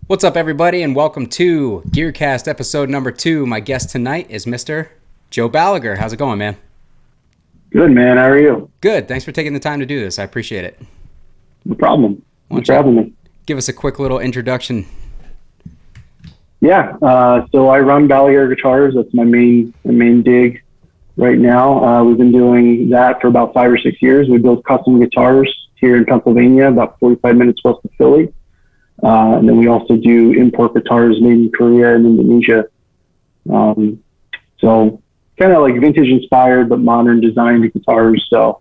What's up, everybody, and welcome to GEARCAST episode number 2. My guest tonight is Mr. Joe Ballager. How's it going, man? Good, man. How are you? Good. Thanks for taking the time to do this. I appreciate it. No problem. Why don't you give us a quick little introduction? Yeah. So I run Ballager guitars. That's my main gig right now. We've been doing that for about 5 or 6 years. We build custom guitars here in Pennsylvania, about 45 minutes west of Philly. And then we also do import guitars made in Korea and Indonesia. So kind of like vintage inspired, but modern designed guitars. So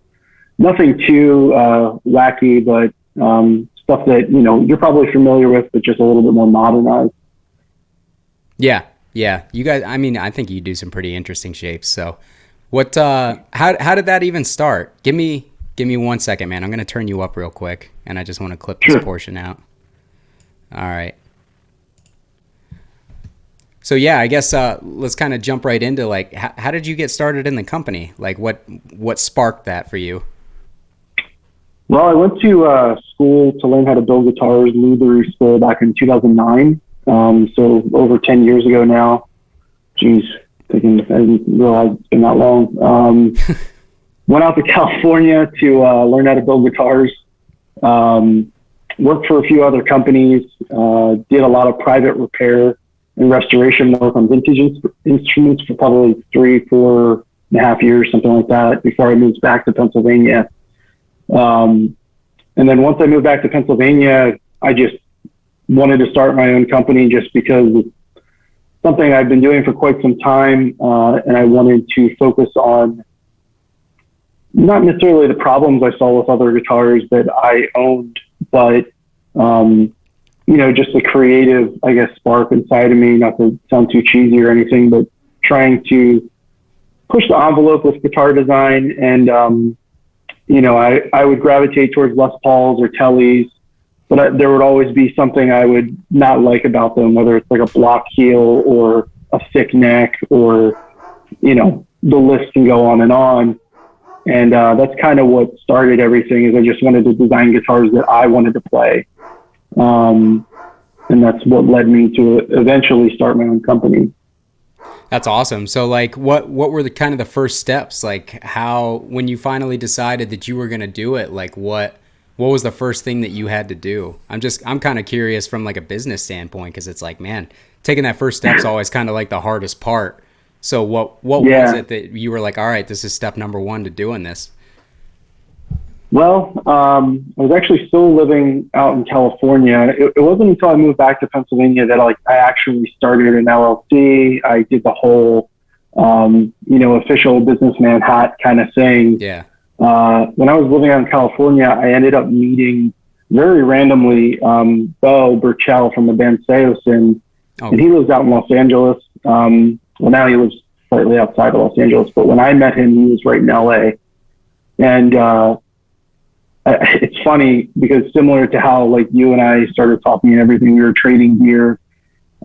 nothing too wacky, but stuff that, you're probably familiar with, but just a little bit more modernized. Yeah. You guys, I think you do some pretty interesting shapes. So what, how did that even start? Give me 1 second, man. I'm going to turn you up real quick, and I just want to clip this portion out. All right. So yeah, I guess let's kind of jump right into like how did you get started in the company? Like what sparked that for you? Well, I went to school to learn how to build guitars, Luthery School, back in 2009. So over 10 years ago now. Jeez, I didn't realize it's been that long. Went out to California to learn how to build guitars. Worked for a few other companies, did a lot of private repair and restoration work on vintage instruments for probably 4.5 years, something like that, before I moved back to Pennsylvania. And then once I moved back to Pennsylvania, I just wanted to start my own company just because it's something I've been doing for quite some time, and I wanted to focus on not necessarily the problems I saw with other guitars that I owned, but, just the creative, I guess, spark inside of me, not to sound too cheesy or anything, but trying to push the envelope with guitar design. And, I would gravitate towards Les Pauls or Tellys, but there would always be something I would not like about them, whether it's like a block heel or a thick neck or, the list can go on and on. And that's kind of what started everything, is I just wanted to design guitars that I wanted to play. And that's what led me to eventually start my own company. That's awesome. So like what were the kind of the first steps? Like when you finally decided that you were going to do it, like what was the first thing that you had to do? I'm kind of curious from like a business standpoint, because it's like, man, taking that first step's always kind of like the hardest part. So what was it that you were like, all right, this is step number 1 to doing this? Well, I was actually still living out in California. It wasn't until I moved back to Pennsylvania that I actually started an LLC. I did the whole, official businessman hat kind of thing. Yeah. When I was living out in California, I ended up meeting very randomly Bo Burchell from the band Seosin, and he lives out in Los Angeles. Well, now he lives slightly outside of Los Angeles, but when I met him, he was right in LA. And it's funny because similar to how like you and I started talking and everything, we were trading gear,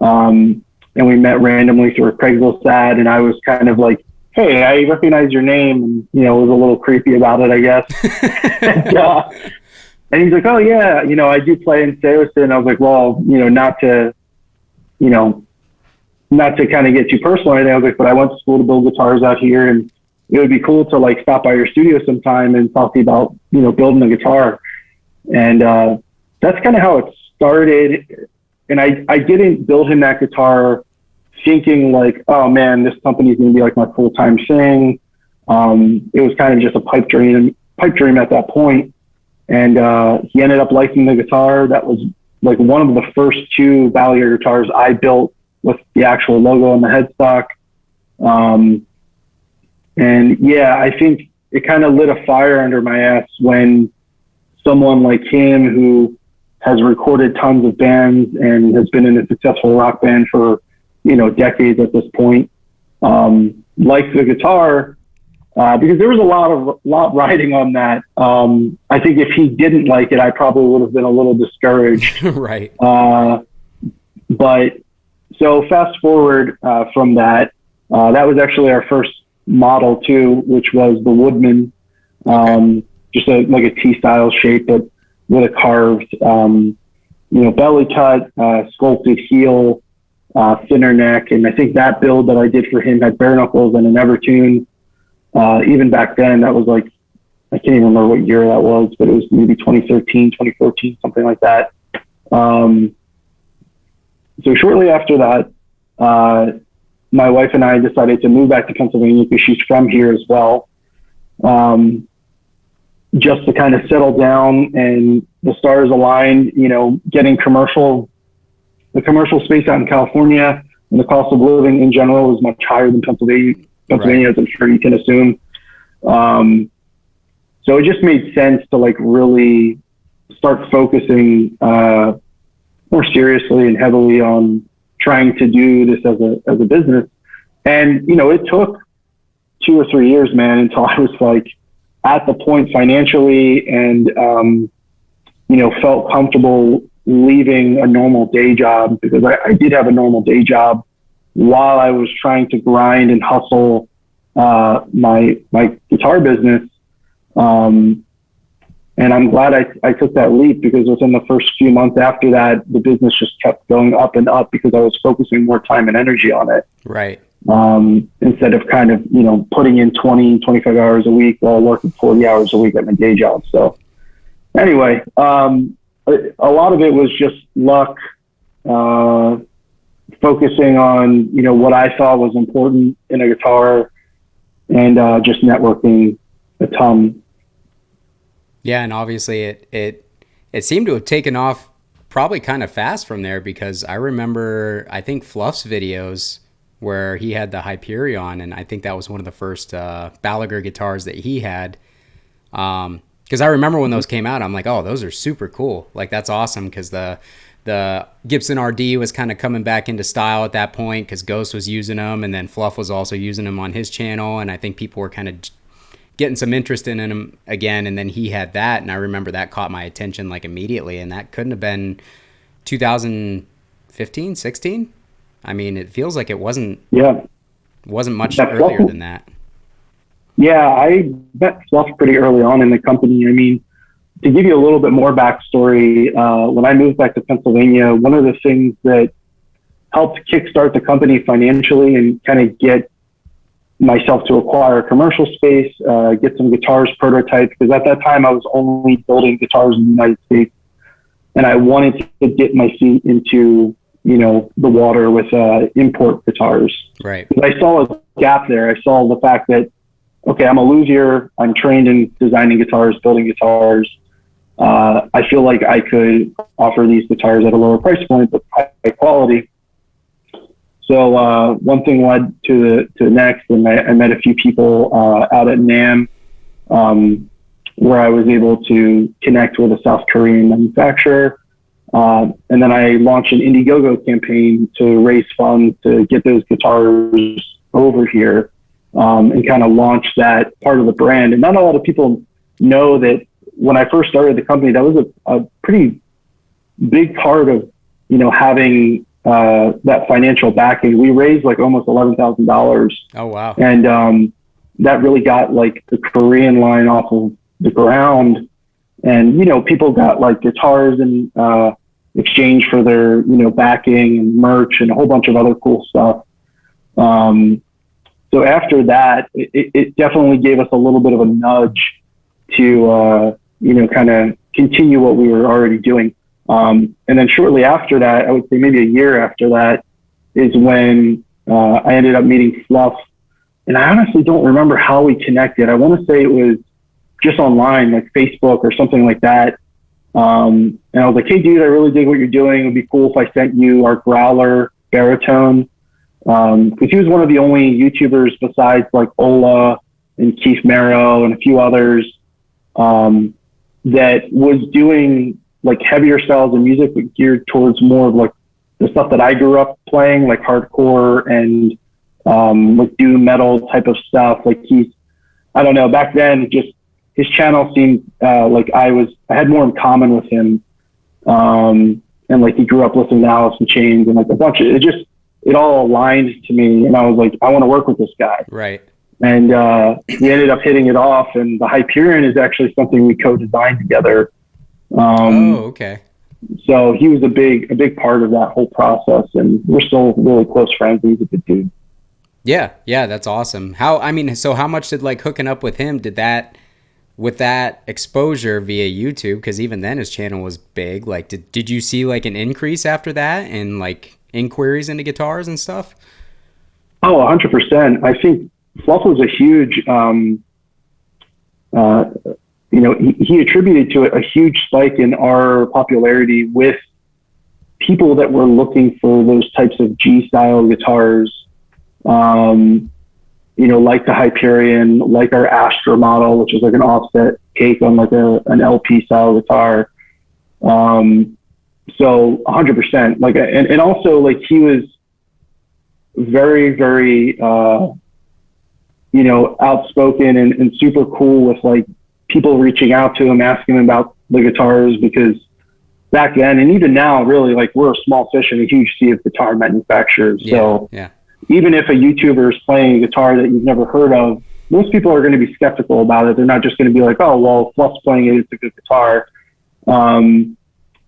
and we met randomly through a Craigslist ad, and I was kind of like, hey, I recognize your name, and was a little creepy about it, I guess. And he's like, oh yeah, I do play in Seosin. I was like, well, not to kind of get too personal, I was like, but I went to school to build guitars out here, and it would be cool to like stop by your studio sometime and talk to you about, building a guitar. And that's kind of how it started. And I didn't build him that guitar thinking like, oh man, this company's going to be like my full-time thing. It was kind of just a pipe dream at that point. And he ended up liking the guitar. That was like one of the first 2 Ballager guitars I built with the actual logo on the headstock. And yeah, I think it kind of lit a fire under my ass when someone like him, who has recorded tons of bands and has been in a successful rock band for, decades at this point, liked the guitar, because there was a lot riding on that. I think if he didn't like it, I probably would have been a little discouraged. Right. But so fast forward from that, that was actually our first model too, which was the Woodman, just like a T-style shape, but with a carved belly cut, sculpted heel, thinner neck. And I think that build that I did for him had bare knuckles and an Evertune. Even back then, that was like, I can't even remember what year that was, but it was maybe 2013, 2014, something like that. So shortly after that, my wife and I decided to move back to Pennsylvania because she's from here as well. Just to kind of settle down, and the stars aligned, getting the commercial space out in California, and the cost of living in general is much higher than Pennsylvania, right, as I'm sure you can assume. So it just made sense to like really start focusing more seriously and heavily on trying to do this as a business. And, it took 2 or 3 years, man, until I was like at the point financially and, felt comfortable leaving a normal day job, because I did have a normal day job while I was trying to grind and hustle my guitar business. And I'm glad I took that leap, because within the first few months after that, the business just kept going up and up because I was focusing more time and energy on it. Right. Instead of kind of, putting in 20, 25 hours a week while working 40 hours a week at my day job. So anyway, a lot of it was just luck, focusing on, what I thought was important in a guitar, and just networking a ton. Yeah, and obviously it seemed to have taken off probably kind of fast from there, because I remember, I think Fluff's videos where he had the Hyperion, and I think that was one of the first Ballager guitars that he had. Because I remember when those came out, I'm like, oh, those are super cool. Like, that's awesome, because the Gibson RD was kind of coming back into style at that point, because Ghost was using them, and then Fluff was also using them on his channel, and I think people were kind of getting some interest in him again, and then he had that, and I remember that caught my attention like immediately, and that couldn't have been 2015, 16? I mean, it feels like it wasn't much earlier than that. Yeah, I met Fluff pretty early on in the company. I mean, to give you a little bit more backstory, when I moved back to Pennsylvania, one of the things that helped kickstart the company financially and kind of get myself to acquire a commercial space, get some guitars prototyped, because at that time I was only building guitars in the United States, and I wanted to get my feet into, the water with import guitars. Right. I saw a gap there. I saw the fact that, okay, I'm a luthier. I'm trained in designing guitars, building guitars. I feel like I could offer these guitars at a lower price point, but high quality. So one thing led to the next, and I met a few people out at NAMM, where I was able to connect with a South Korean manufacturer. And then I launched an Indiegogo campaign to raise funds to get those guitars over here, and kind of launch that part of the brand. And not a lot of people know that when I first started the company, that was a pretty big part of, having that financial backing. We raised like almost $11,000. Oh, wow. And that really got like the Korean line off of the ground. And, people got like guitars in exchange for their, backing and merch and a whole bunch of other cool stuff. So after that, it definitely gave us a little bit of a nudge to, kind of continue what we were already doing. And then shortly after that, I would say maybe a year after that, is when I ended up meeting Fluff. And I honestly don't remember how we connected. I want to say it was just online, like Facebook or something like that. And I was like, hey, dude, I really dig what you're doing. It would be cool if I sent you our growler baritone. Because he was one of the only YouTubers besides like Ola and Keith Merrow and a few others that was doing like heavier styles of music, but geared towards more of like the stuff that I grew up playing, like hardcore and like doom metal type of stuff. Like I don't know, back then just his channel seemed like I had more in common with him. And like he grew up listening to Alice in Chains and like a bunch of it all aligned to me, and I was like, I want to work with this guy. Right. And we ended up hitting it off, and the Hyperion is actually something we co-designed together. Okay. So he was a big part of that whole process, and we're still really close friends. He's a good dude. Yeah, that's awesome. So how much did like hooking up with him, did that, with that exposure via YouTube, because even then his channel was big, like did you see like an increase after that in like inquiries into guitars and stuff? Oh, 100%. I think Fluff was a huge, uh, he attributed to it a huge spike in our popularity with people that were looking for those types of G style guitars. Like the Hyperion, like our Astra model, which is like an offset take on like an LP style guitar. So 100%, like, and also like he was very, very, outspoken and super cool with like people reaching out to him, asking him about the guitars, because back then, and even now, really, like, we're a small fish in a huge sea of guitar manufacturers. So even if a YouTuber is playing a guitar that you've never heard of, most people are going to be skeptical about it. They're not just going to be like, oh, well, Fluff's playing it, it's a good guitar. And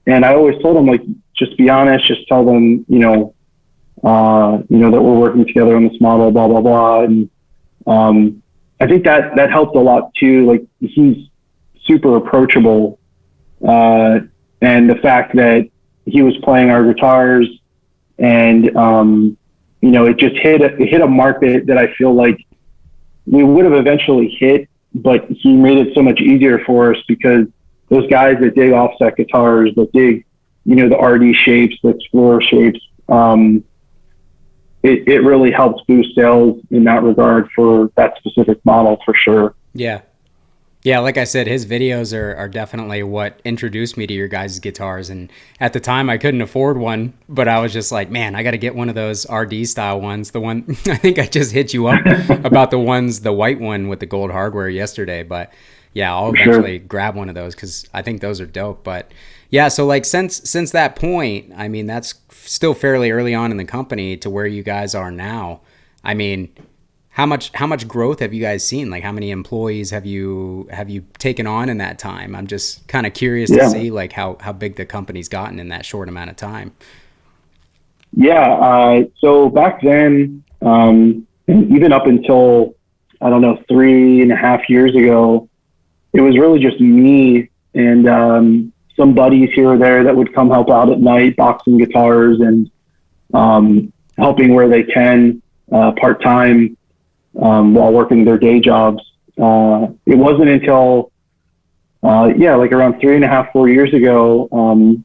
I always told them, like, just be honest, just tell them, that we're working together on this model, blah, blah, blah. And I think that helped a lot too. Like, he's super approachable. And the fact that he was playing our guitars, and, it just hit a market that I feel like we would have eventually hit, but he made it so much easier for us, because those guys that dig offset guitars, that dig, the RD shapes, the Explorer shapes, it really helps boost sales in that regard for that specific model, for sure. Yeah. Yeah, like I said, his videos are definitely what introduced me to your guys' guitars. And at the time, I couldn't afford one, but I was just like, man, I got to get one of those RD style ones. The one, I think I just hit you up about the white one with the gold hardware yesterday. But yeah, I'll eventually grab one of those, because I think those are dope. But yeah, so like since that point, I mean, that's still fairly early on in the company to where you guys are now. I mean, how much growth have you guys seen? Like, how many employees have you taken on in that time? I'm just kind of curious to see like how big the company's gotten in that short amount of time. Yeah. So back then, and even up until, I don't know, 3.5 years ago, it was really just me and some buddies here or there that would come help out at night, boxing guitars and helping where they can, part-time, while working their day jobs. It wasn't until, like around 3.5, 4 years ago,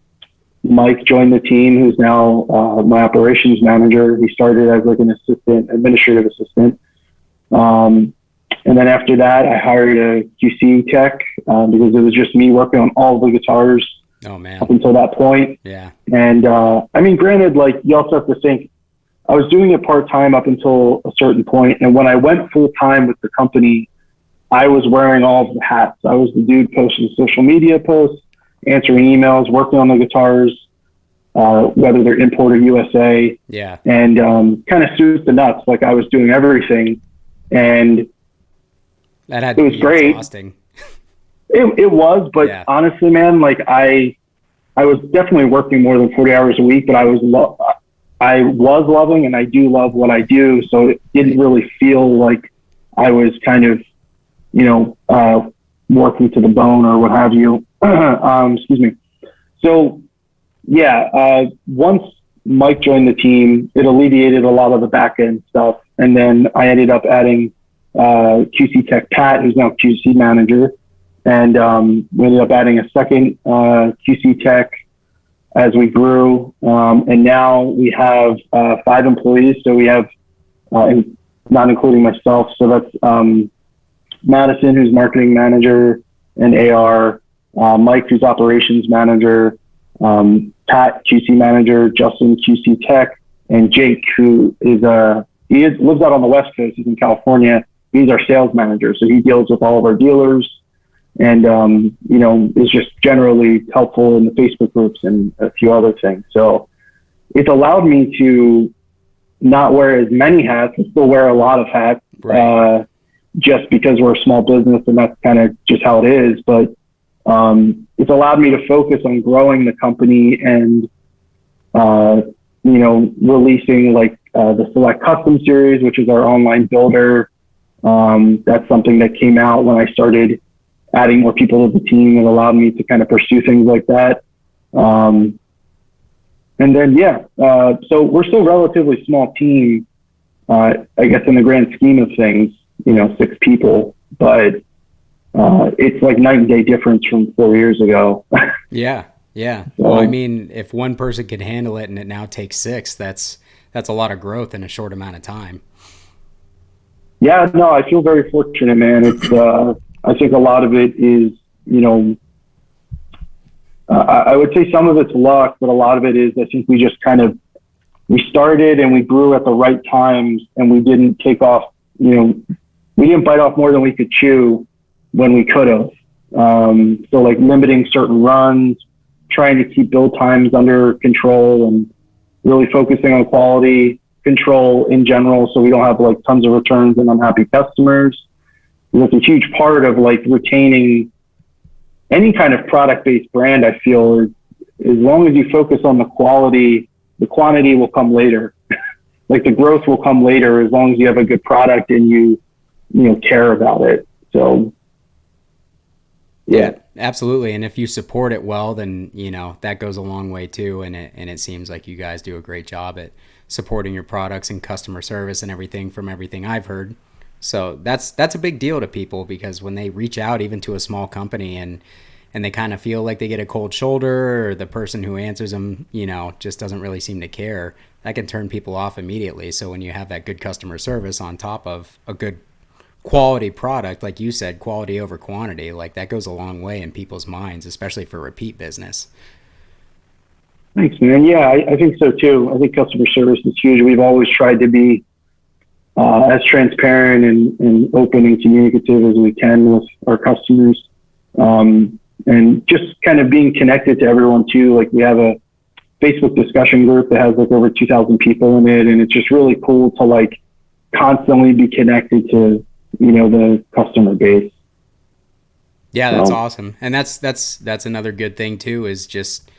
Mike joined the team, who's now my operations manager. He started as like an administrative assistant. And then after that, I hired a QC tech, because it was just me working on all the guitars. Oh, man. Up until that point. Yeah. And I mean, granted, like, you also have to think, I was doing it part-time up until a certain point. And when I went full-time with the company, I was wearing all of the hats. I was the dude posting social media posts, answering emails, working on the guitars, whether they're import or USA. Yeah. And kind of suit the nuts. Like, I was doing everything. And it was great. Exhausting. It was, but honestly, man, like, I was definitely working more than 40 hours a week, but I was loving, and I do love what I do. So it didn't really feel like I was kind of, working to the bone or what have you. Excuse me. So once Mike joined the team, it alleviated a lot of the back end stuff. And then I ended up adding QC tech Pat, who's now QC manager. And we ended up adding a second QC tech as we grew. And now we have 5 employees. So we have, not including myself. So that's Madison, who's marketing manager and AR, Mike, who's operations manager, Pat, QC manager, Justin, QC tech, and Jake, who is lives out on the West Coast. He's in California. He's our sales manager. So he deals with all of our dealers and, is just generally helpful in the Facebook groups and a few other things. So it's allowed me to not wear as many hats and still wear a lot of hats, just because we're a small business and that's kind of just how it is. But It's allowed me to focus on growing the company and, releasing like the Select Custom Series, which is our online builder. That's something that came out when I started adding more people to the team and allowed me to kind of pursue things like that. And then, so we're still a relatively small team, I guess in the grand scheme of things, 6 people, but it's like night and day difference from 4 years ago. Yeah. Well, I mean, if one person can handle it and it now takes 6, that's a lot of growth in a short amount of time. Yeah, no, I feel very fortunate, man. It's, I think a lot of it is, I would say some of it's luck, but a lot of it is, I think we just we started and we grew at the right times, and we didn't take off, we didn't bite off more than we could chew when we could have. So like limiting certain runs, trying to keep build times under control, and really focusing on quality control in general, so we don't have like tons of returns and unhappy customers. And that's a huge part of like retaining any kind of product-based brand. I feel is, as long as you focus on the quality, the quantity will come later. Like the growth will come later, as long as you have a good product and you care about it. So yeah, absolutely. And if you support it well, then that goes a long way too. And it seems like you guys do a great job at supporting your products and customer service and everything, from everything I've heard. So that's a big deal to people, because when they reach out even to a small company and they kind of feel like they get a cold shoulder, or the person who answers them, just doesn't really seem to care, that can turn people off immediately. So when you have that good customer service on top of a good quality product, like you said, quality over quantity, like that goes a long way in people's minds, especially for repeat business. Thanks, man. Yeah, I think so too. I think customer service is huge. We've always tried to be as transparent and open and communicative as we can with our customers. And just kind of being connected to everyone too. Like we have a Facebook discussion group that has like over 2,000 people in it. And it's just really cool to like constantly be connected to, the customer base. Yeah, that's awesome. And that's another good thing too, is just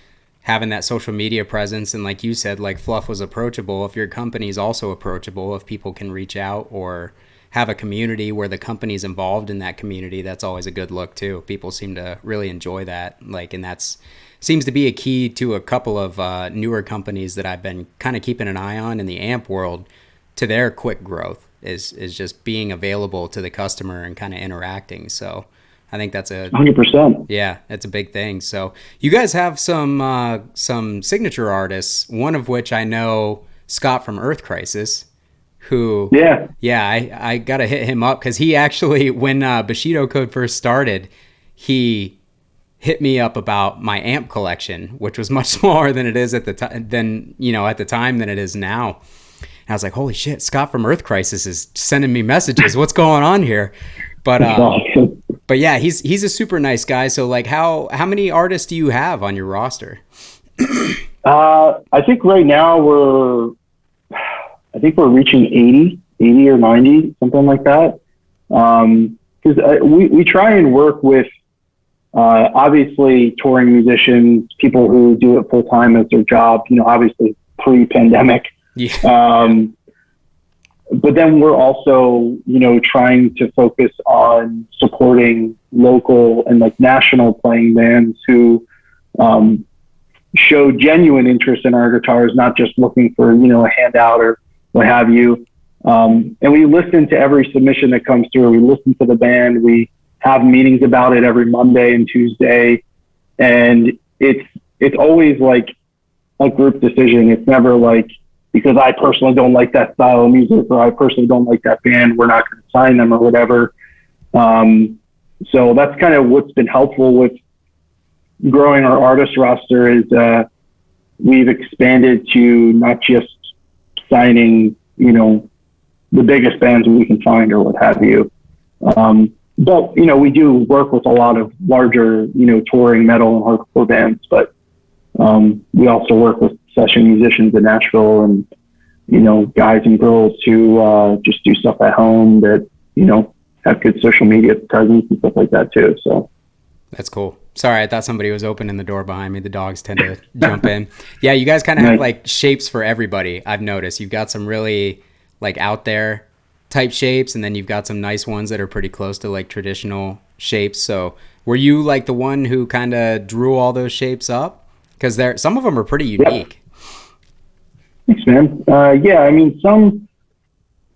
having that social media presence. And like you said, like Fluff was approachable. If your company's also approachable, if people can reach out or have a community where the company's involved in that community, that's always a good look too. People seem to really enjoy that. Like, and that's seems to be a key to a couple of newer companies that I've been kind of keeping an eye on in the AMP world, to their quick growth is just being available to the customer and kind of interacting. So I think that's 100%. Yeah, it's a big thing. So you guys have some signature artists, one of which I know, Scott from Earth Crisis, who I got to hit him up, because he actually, when Bushido Code first started, he hit me up about my amp collection, which was much smaller than it is at the time than it is now. And I was like, holy shit, Scott from Earth Crisis is sending me messages. What's going on here? But yeah, he's a super nice guy. So like, how many artists do you have on your roster? I think right now we're reaching 80 or 90, something like that. Because we try and work with obviously touring musicians, people who do it full time as their job. Obviously pre-pandemic. Yeah. But then we're also, trying to focus on supporting local and like national playing bands who show genuine interest in our guitars, not just looking for, a handout or what have you. And we listen to every submission that comes through. We listen to the band. We have meetings about it every Monday and Tuesday. And it's always like a group decision. It's never like, because I personally don't like that style of music, or I personally don't like that band, we're not going to sign them or whatever. So that's kind of what's been helpful with growing our artist roster, is we've expanded to not just signing, the biggest bands we can find or what have you. But, we do work with a lot of larger, touring metal and hardcore bands, but we also work with session musicians in Nashville, and guys and girls who just do stuff at home that have good social media presence and stuff like that too. So That's cool. Sorry, I thought somebody was opening the door behind me. The dogs tend to jump in. Yeah, you guys kind of have Nice. like shapes for everybody. I've noticed you've got some really like out there type shapes, and then you've got some nice ones that are pretty close to like traditional shapes. So, were you like the one who kind of drew all those shapes up? Because there, some of them are pretty Yep. unique. Thanks, man. Yeah, I mean, some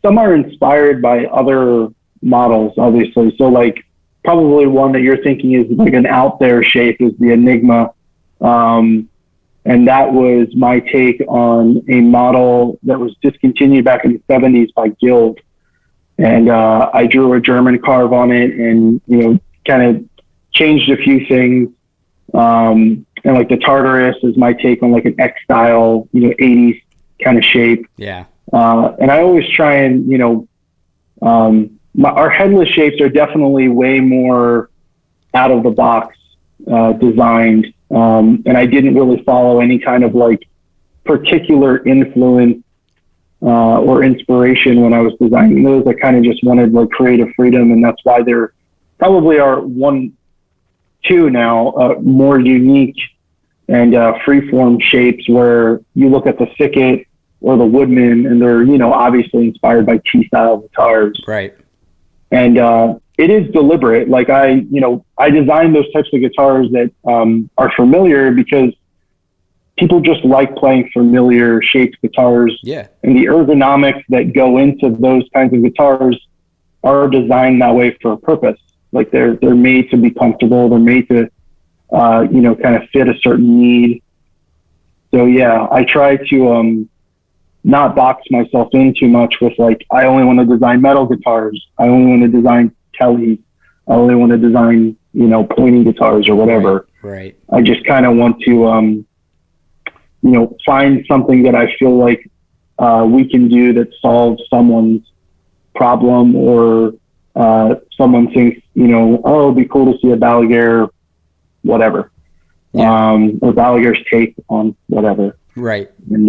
are inspired by other models, obviously. So, like, probably one that you're thinking is like an out there shape is the Enigma. Um, and that was my take on a model that was discontinued back in the 70s by Guild. And I drew a German carve on it, and kind of changed a few things. And like the Tartarus is my take on like an X style, 80s kind of shape. Yeah. And I always try and our headless shapes are definitely way more out of the box designed. And I didn't really follow any kind of like particular influence or inspiration when I was designing those. I kind of just wanted like creative freedom, and that's why there probably are two now more unique and freeform shapes where you look at the Thicket or the Woodman, and they're obviously inspired by T-style guitars. Right. And it is deliberate. Like I designed those types of guitars that are familiar because people just like playing familiar shaped guitars. Yeah. And the ergonomics that go into those kinds of guitars are designed that way for a purpose. Like they're made to be comfortable. They're made to, kind of fit a certain need. So yeah, I try to not box myself in too much with like, I only want to design metal guitars. I only want to design Kellys. I only want to design, pointy guitars or whatever. Right. I just kind of want to, find something that I feel like we can do that solves someone's problem, or someone thinks, oh, it'd be cool to see a Balaguer, whatever, or Balaguer's take on whatever. Right. And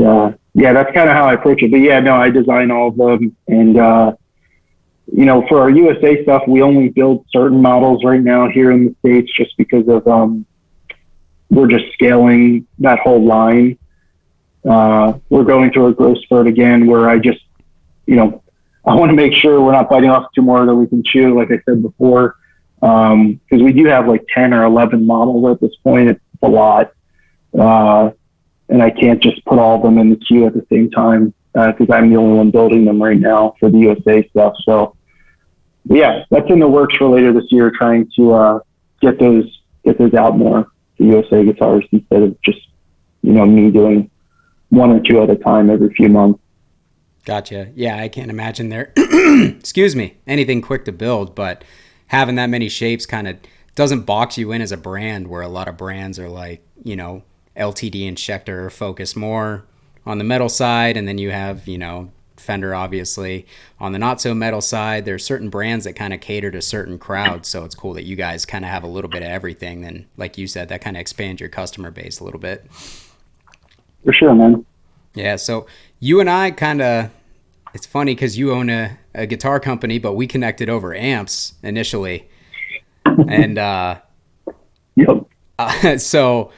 yeah, that's kind of how I approach it. But yeah, no, I design all of them. And, for our USA stuff, we only build certain models right now here in the States just because of we're just scaling that whole line. We're going through a growth spurt again where I just, I want to make sure we're not biting off too more that we can chew, like I said before, because we do have like 10 or 11 models at this point. It's a lot. And I can't just put all of them in the queue at the same time because I'm the only one building them right now for the USA stuff. So yeah, that's in the works for later this year, trying to get those out more, the USA guitars, instead of just, me doing one or two at a time every few months. Gotcha. Yeah, I can't imagine there, excuse me, anything quick to build, but having that many shapes kind of doesn't box you in as a brand, where a lot of brands are like, LTD and Schecter focus more on the metal side, and then you have, Fender obviously on the not so metal side. There's certain brands that kind of cater to certain crowds, so it's cool that you guys kind of have a little bit of everything. And like you said, that kind of expands your customer base a little bit. For sure, man. Yeah, so you and I kind of, it's funny because you own a guitar company, but we connected over amps initially. And Yep. So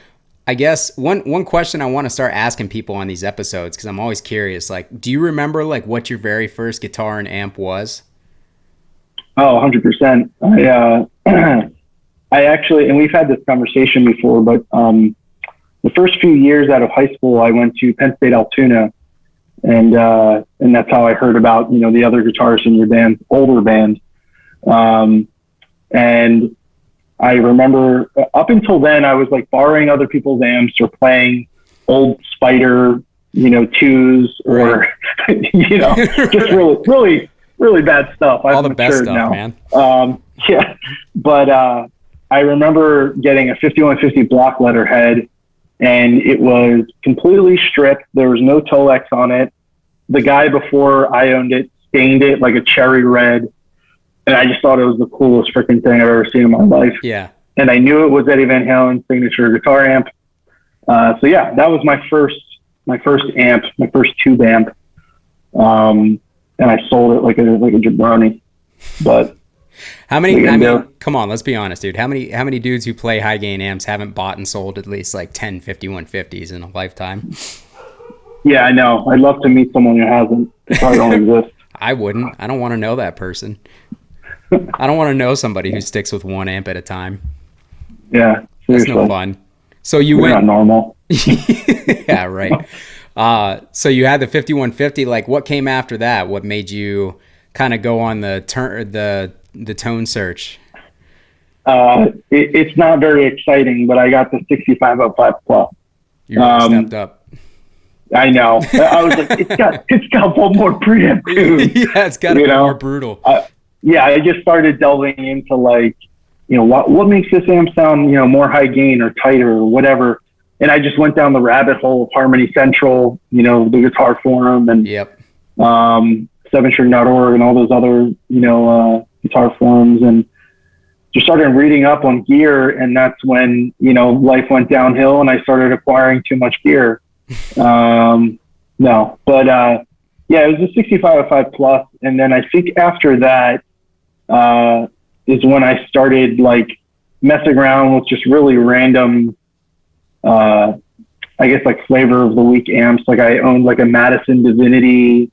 I guess one question I want to start asking people on these episodes, because I'm always curious, like, do you remember like what your very first guitar and amp was? Oh, 100%. I actually, and we've had this conversation before, but the first few years out of high school, I went to Penn State Altoona, and that's how I heard about, the other guitarists in your band, older band. And I remember up until then, I was like borrowing other people's amps or playing old Spider, twos, or, just really, really, really bad stuff. All the best stuff, now. Man. Yeah. But I remember getting a 5150 block letterhead, and it was completely stripped. There was no Tolex on it. The guy before I owned it stained it like a cherry red. And I just thought it was the coolest freaking thing I've ever seen in my life. Yeah. And I knew it was Eddie Van Halen's signature guitar amp. So yeah, that was my first amp, my first tube amp. And I sold it like a jabroni. But How What are many? you I gonna mean, do? come on, let's be honest, dude. How many dudes who play high gain amps haven't bought and sold at least like 10 5150s in a lifetime? Yeah, I know. I'd love to meet someone who hasn't. They probably don't exist. I wouldn't. I don't want to know that person. I don't want to know somebody who sticks with one amp at a time. Yeah, That's no seriously. fun. So you We're not went, normal. yeah, right. So you had the 5150. Like, what came after that? What made you kind of go on the tone search? It's not very exciting, but I got the 6505 Plus. You really stepped up. I know. I was like, it's got one more preamp, dude. Yeah, it's got to be more brutal. Yeah, I just started delving into like, what makes this amp sound, more high gain or tighter or whatever. And I just went down the rabbit hole of Harmony Central, the Guitar Forum and Yep. 7string.org and all those other, guitar forums, and just started reading up on gear. And that's when, life went downhill and I started acquiring too much gear. No, but, yeah, it was a 6505 Plus. And then I think after that, is when I started like messing around with just really random, I guess like flavor of the week amps. Like I owned like a Madison Divinity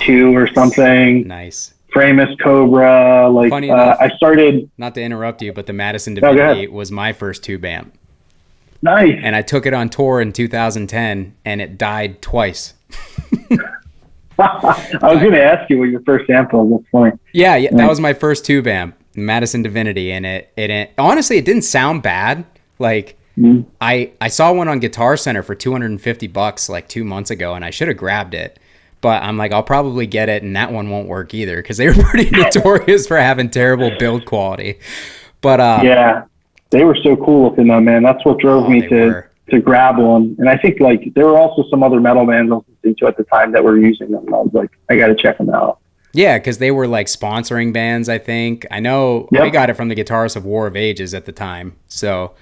2 or something. Nice. Framus Cobra. Like, Funny enough, I started, not to interrupt you, but the Madison Divinity was my first tube amp. nice. And I took it on tour in 2010 and it died twice. I was going to ask you what your first amp was. That's funny. Yeah, that was my first tube amp, Madison Divinity, and it honestly it didn't sound bad. Like I saw one on Guitar Center for $250 like 2 months ago, and I should have grabbed it. But I'm like, I'll probably get it, and that one won't work either because they were pretty notorious for having terrible build quality. But yeah, they were so cool looking though, man. That's what drove me to grab one. And I think like there were also some other metal bands I was listening to at the time that were using them. And I was like, I got to check them out. Yeah, because they were like sponsoring bands, I think. I know I got it from the guitarist of War of Ages at the time. So,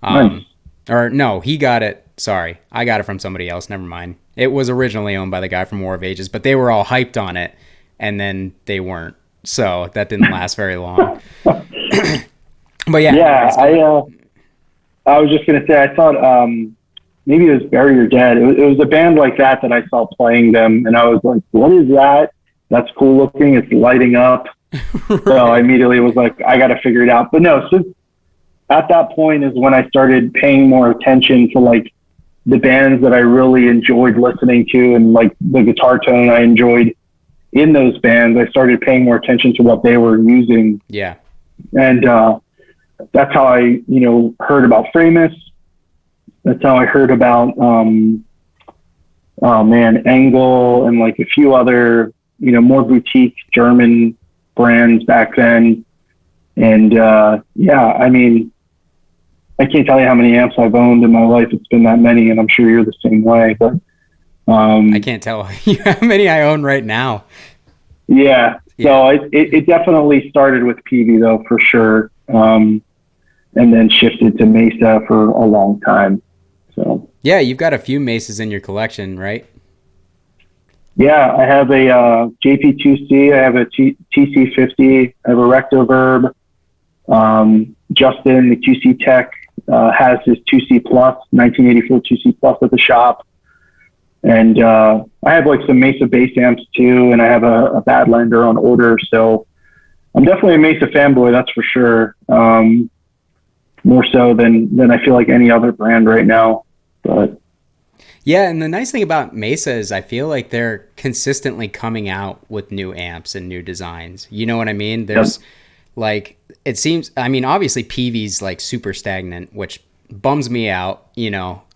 Nice. or no, he got it. Sorry, I got it from somebody else. Never mind. It was originally owned by the guy from War of Ages, but they were all hyped on it, and then they weren't. So that didn't last very long. But yeah. I was just going to say, I thought maybe it was Bury or Dead. It was a band like that I saw playing them, and I was like, what is that? That's cool looking. It's lighting up. Right. So I immediately was like, I got to figure it out. But no, since at that point is when I started paying more attention to like the bands that I really enjoyed listening to and like the guitar tone I enjoyed in those bands. I started paying more attention to what they were using. Yeah. And that's how I, heard about Framus. That's how I heard about, Engel and like a few other, more boutique German brands back then. And I mean, I can't tell you how many amps I've owned in my life. It's been that many, and I'm sure you're the same way. But I can't tell you how many I own right now. Yeah. So it definitely started with Peavey though, for sure. And then shifted to Mesa for a long time. So yeah, you've got a few Mesas in your collection, right? Yeah, I have a JP2C, I have a TC50, I have a Rectoverb. Justin, the QC tech, has his 2C Plus, 1984 2C Plus at the shop. And I have like some Mesa bass amps too, and I have a Badlander on order. So I'm definitely a Mesa fanboy, that's for sure. More so than I feel like any other brand right now. But yeah, and the nice thing about Mesa is I feel like they're consistently coming out with new amps and new designs. You know what I mean? There's like, it seems, I mean, obviously Peavey's like super stagnant, which bums me out.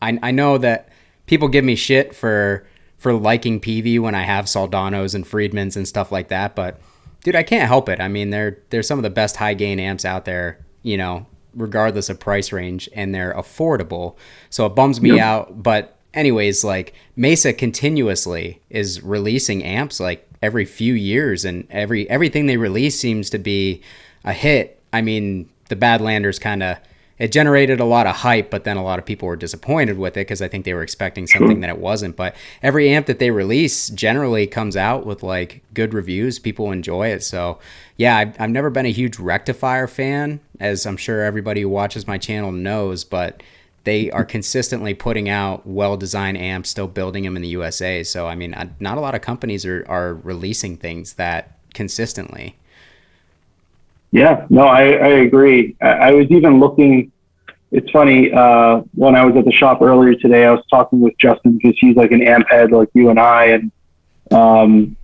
I know that people give me shit for liking Peavey when I have Soldanos and Friedmans and stuff like that, but dude, I can't help it. I mean, they're some of the best high gain amps out there, regardless of price range, and they're affordable. So it bums me out. But anyways, like Mesa continuously is releasing amps like every few years, and everything they release seems to be a hit. I mean, the Badlander's kind of, it generated a lot of hype, but then a lot of people were disappointed with it because I think they were expecting something that it wasn't. But every amp that they release generally comes out with like good reviews. People enjoy it. So yeah, I've never been a huge rectifier fan, as I'm sure everybody who watches my channel knows, but they are consistently putting out well-designed amps, still building them in the USA. So, I mean, not a lot of companies are releasing things that consistently. Yeah, no, I agree. I was even looking, it's funny, when I was at the shop earlier today, I was talking with Justin because he's like an amp head like you and I, and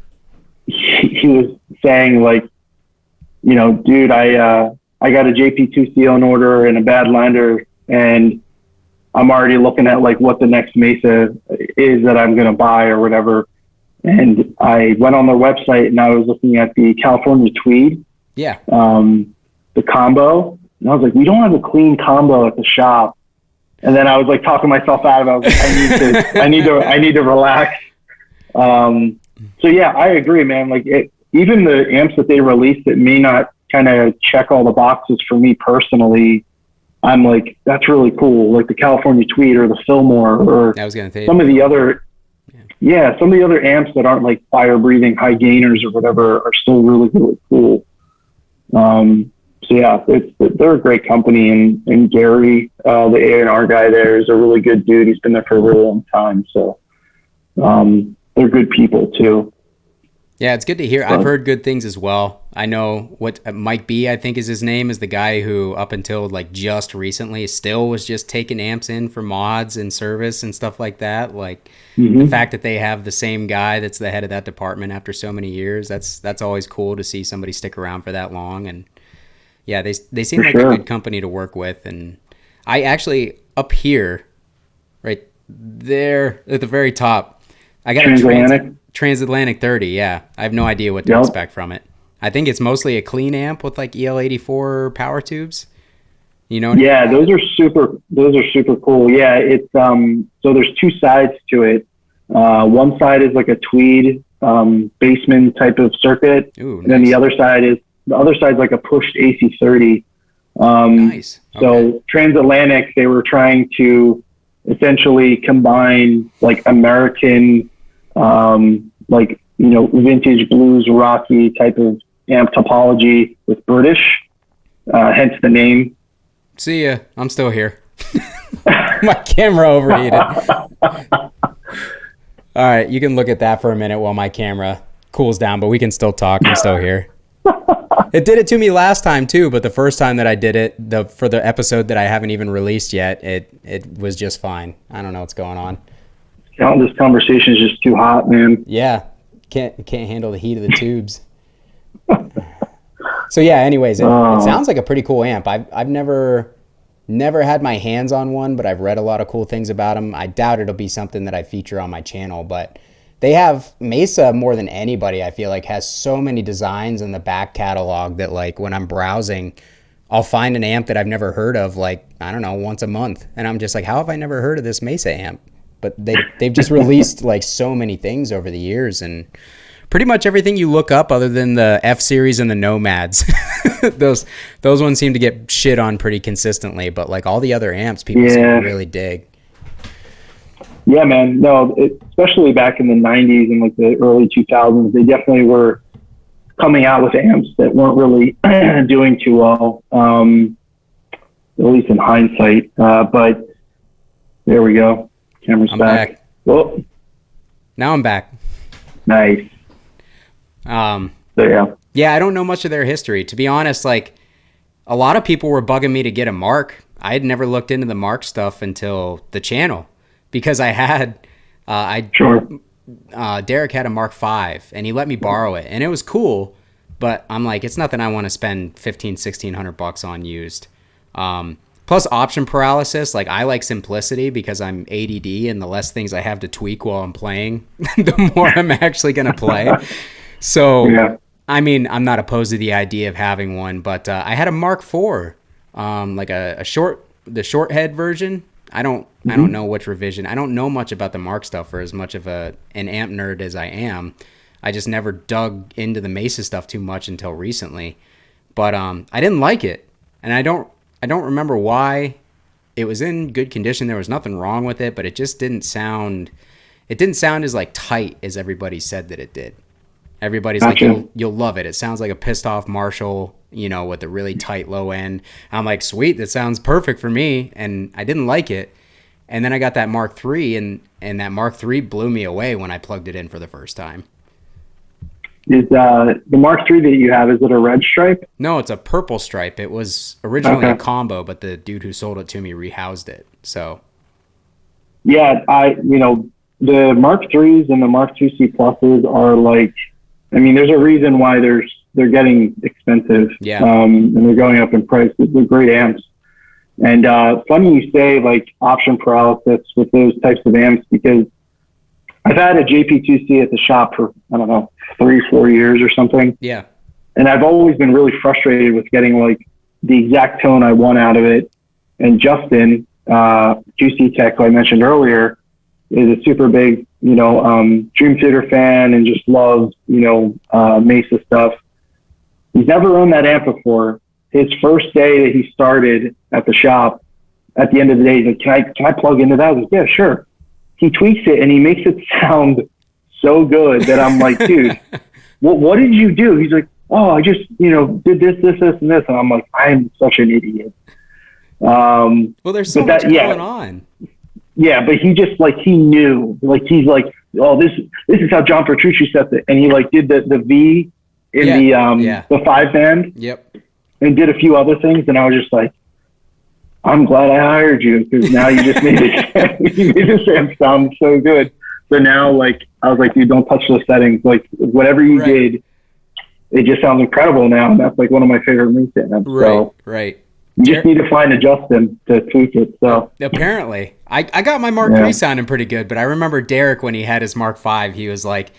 he was saying like, you know, dude, I got a JP2C on order and a Badlander, and I'm already looking at like what the next Mesa is that I'm going to buy or whatever. And I went on their website and I was looking at the California Tweed. Yeah. The combo. And I was like, we don't have a clean combo at the shop. And then I was like talking myself out of it. I was like, I need to relax. So yeah, I agree, man. Like even the amps that they release that may not kind of check all the boxes for me personally, I'm like, that's really cool. Like the California Tweed or the Fillmore or I was going to say some of the other, some of the other amps that aren't like fire breathing high gainers or whatever are still really, really cool. So yeah, they're a great company, and Gary, the A&R guy there, is a really good dude. He's been there for a really long time. So, they're good people too. Yeah, it's good to hear. I've heard good things as well. I know what Mike B, I think is his name, is the guy who up until like just recently still was just taking amps in for mods and service and stuff like that. Like the fact that they have the same guy that's the head of that department after so many years, that's always cool to see somebody stick around for that long. And yeah, they seem like a good company to work with. And I actually, up here, right there at the very top, I got a Transatlantic 30, yeah. I have no idea what to expect from it. I think it's mostly a clean amp with like EL84 power tubes. You know? Yeah, those are super cool. Yeah, it's so there's two sides to it. One side is like a Tweed Bassman type of circuit. Ooh, nice. And then the other side's like a pushed AC30. Nice. Okay. So Transatlantic, they were trying to essentially combine like American like, you know, vintage blues, rocky type of amp topology with British, hence the name. See ya. I'm still here. My camera overheated. All right, you can look at that for a minute while my camera cools down, but we can still talk. I'm still here. It did it to me last time too, but the first time that I did it, for the episode that I haven't even released yet, it was just fine. I don't know what's going on. This conversation is just too hot, man. Yeah, can't handle the heat of the tubes. So yeah, anyways, it sounds like a pretty cool amp. I've never had my hands on one, but I've read a lot of cool things about them. I doubt it'll be something that I feature on my channel, but they have Mesa more than anybody, I feel like, has so many designs in the back catalog that like when I'm browsing, I'll find an amp that I've never heard of, like, I don't know, once a month. And I'm just like, how have I never heard of this Mesa amp? But they've just released like so many things over the years, and pretty much everything you look up other than the F series and the Nomads. those ones seem to get shit on pretty consistently, but like all the other amps people seem to really dig. Yeah, man. No, especially back in the 90s and like the early 2000s, they definitely were coming out with amps that weren't really doing too well, at least in hindsight. But there we go. Camera's back. Whoa. Now I'm back. Nice. So yeah, I don't know much of their history. To be honest, like a lot of people were bugging me to get a Mark. I had never looked into the Mark stuff until the channel because I had, Derrick had a Mark V and he let me borrow it and it was cool, but I'm like, it's nothing I want to spend $1,500-$1,600 on used. Plus option paralysis, like I like simplicity because I'm ADD and the less things I have to tweak while I'm playing, the more I'm actually going to play. So, I mean, I'm not opposed to the idea of having one, but I had a Mark IV, like the short head version. I don't know which revision. I don't know much about the Mark stuff for as much of an amp nerd as I am. I just never dug into the Mesa stuff too much until recently, but I didn't like it. And I don't I don't remember why. It was in good condition. There was nothing wrong with it, but it just didn't sound. It didn't sound as like tight as everybody said that it did. Everybody's Gotcha. like, you'll love it. It sounds like a pissed off Marshall, you know, with a really tight low end. I'm like, sweet, that sounds perfect for me. And I didn't like it. And then I got that Mark III, and that Mark III blew me away when I plugged it in for the first time. Is the Mark III that you have, is it a red stripe? No, it's a purple stripe. It was originally a combo, but the dude who sold it to me rehoused it. So Yeah, the Mark IIIs and the Mark II C pluses are like, I mean, there's a reason why they're getting expensive. Yeah. And they're going up in price. They're great amps. And funny you say like option paralysis with those types of amps, because I've had a JP2C at the shop for, I don't know, 3-4 years or something. Yeah. And I've always been really frustrated with getting like the exact tone I want out of it. And Justin, QC Tech, who I mentioned earlier, is a super big, Dream Theater fan and just loves, Mesa stuff. He's never owned that amp before. His first day that he started at the shop, at the end of the day, he's like, can I plug into that? I was like, yeah, sure. He tweaks it and he makes it sound so good that I'm like, dude, what did you do? He's like, oh, I just, did this, and this. And I'm like, I'm such an idiot. Well, there's so much going on. Yeah, but he just like, he knew, like, he's like, oh, this is how John Petrucci sets it. And he like did the V in the 5-band. Yep. And did a few other things. And I was just like, I'm glad I hired you, because now you just made it, you made this amp sound so good. So now, like, I was like, dude, don't touch those settings. Like, whatever you did, it just sounds incredible now. And that's like one of my favorite Mesa amps. Right. You just need to find a Justin to tweak it. So apparently, I got my Mark III sounding pretty good, but I remember Derrick when he had his Mark V, he's like,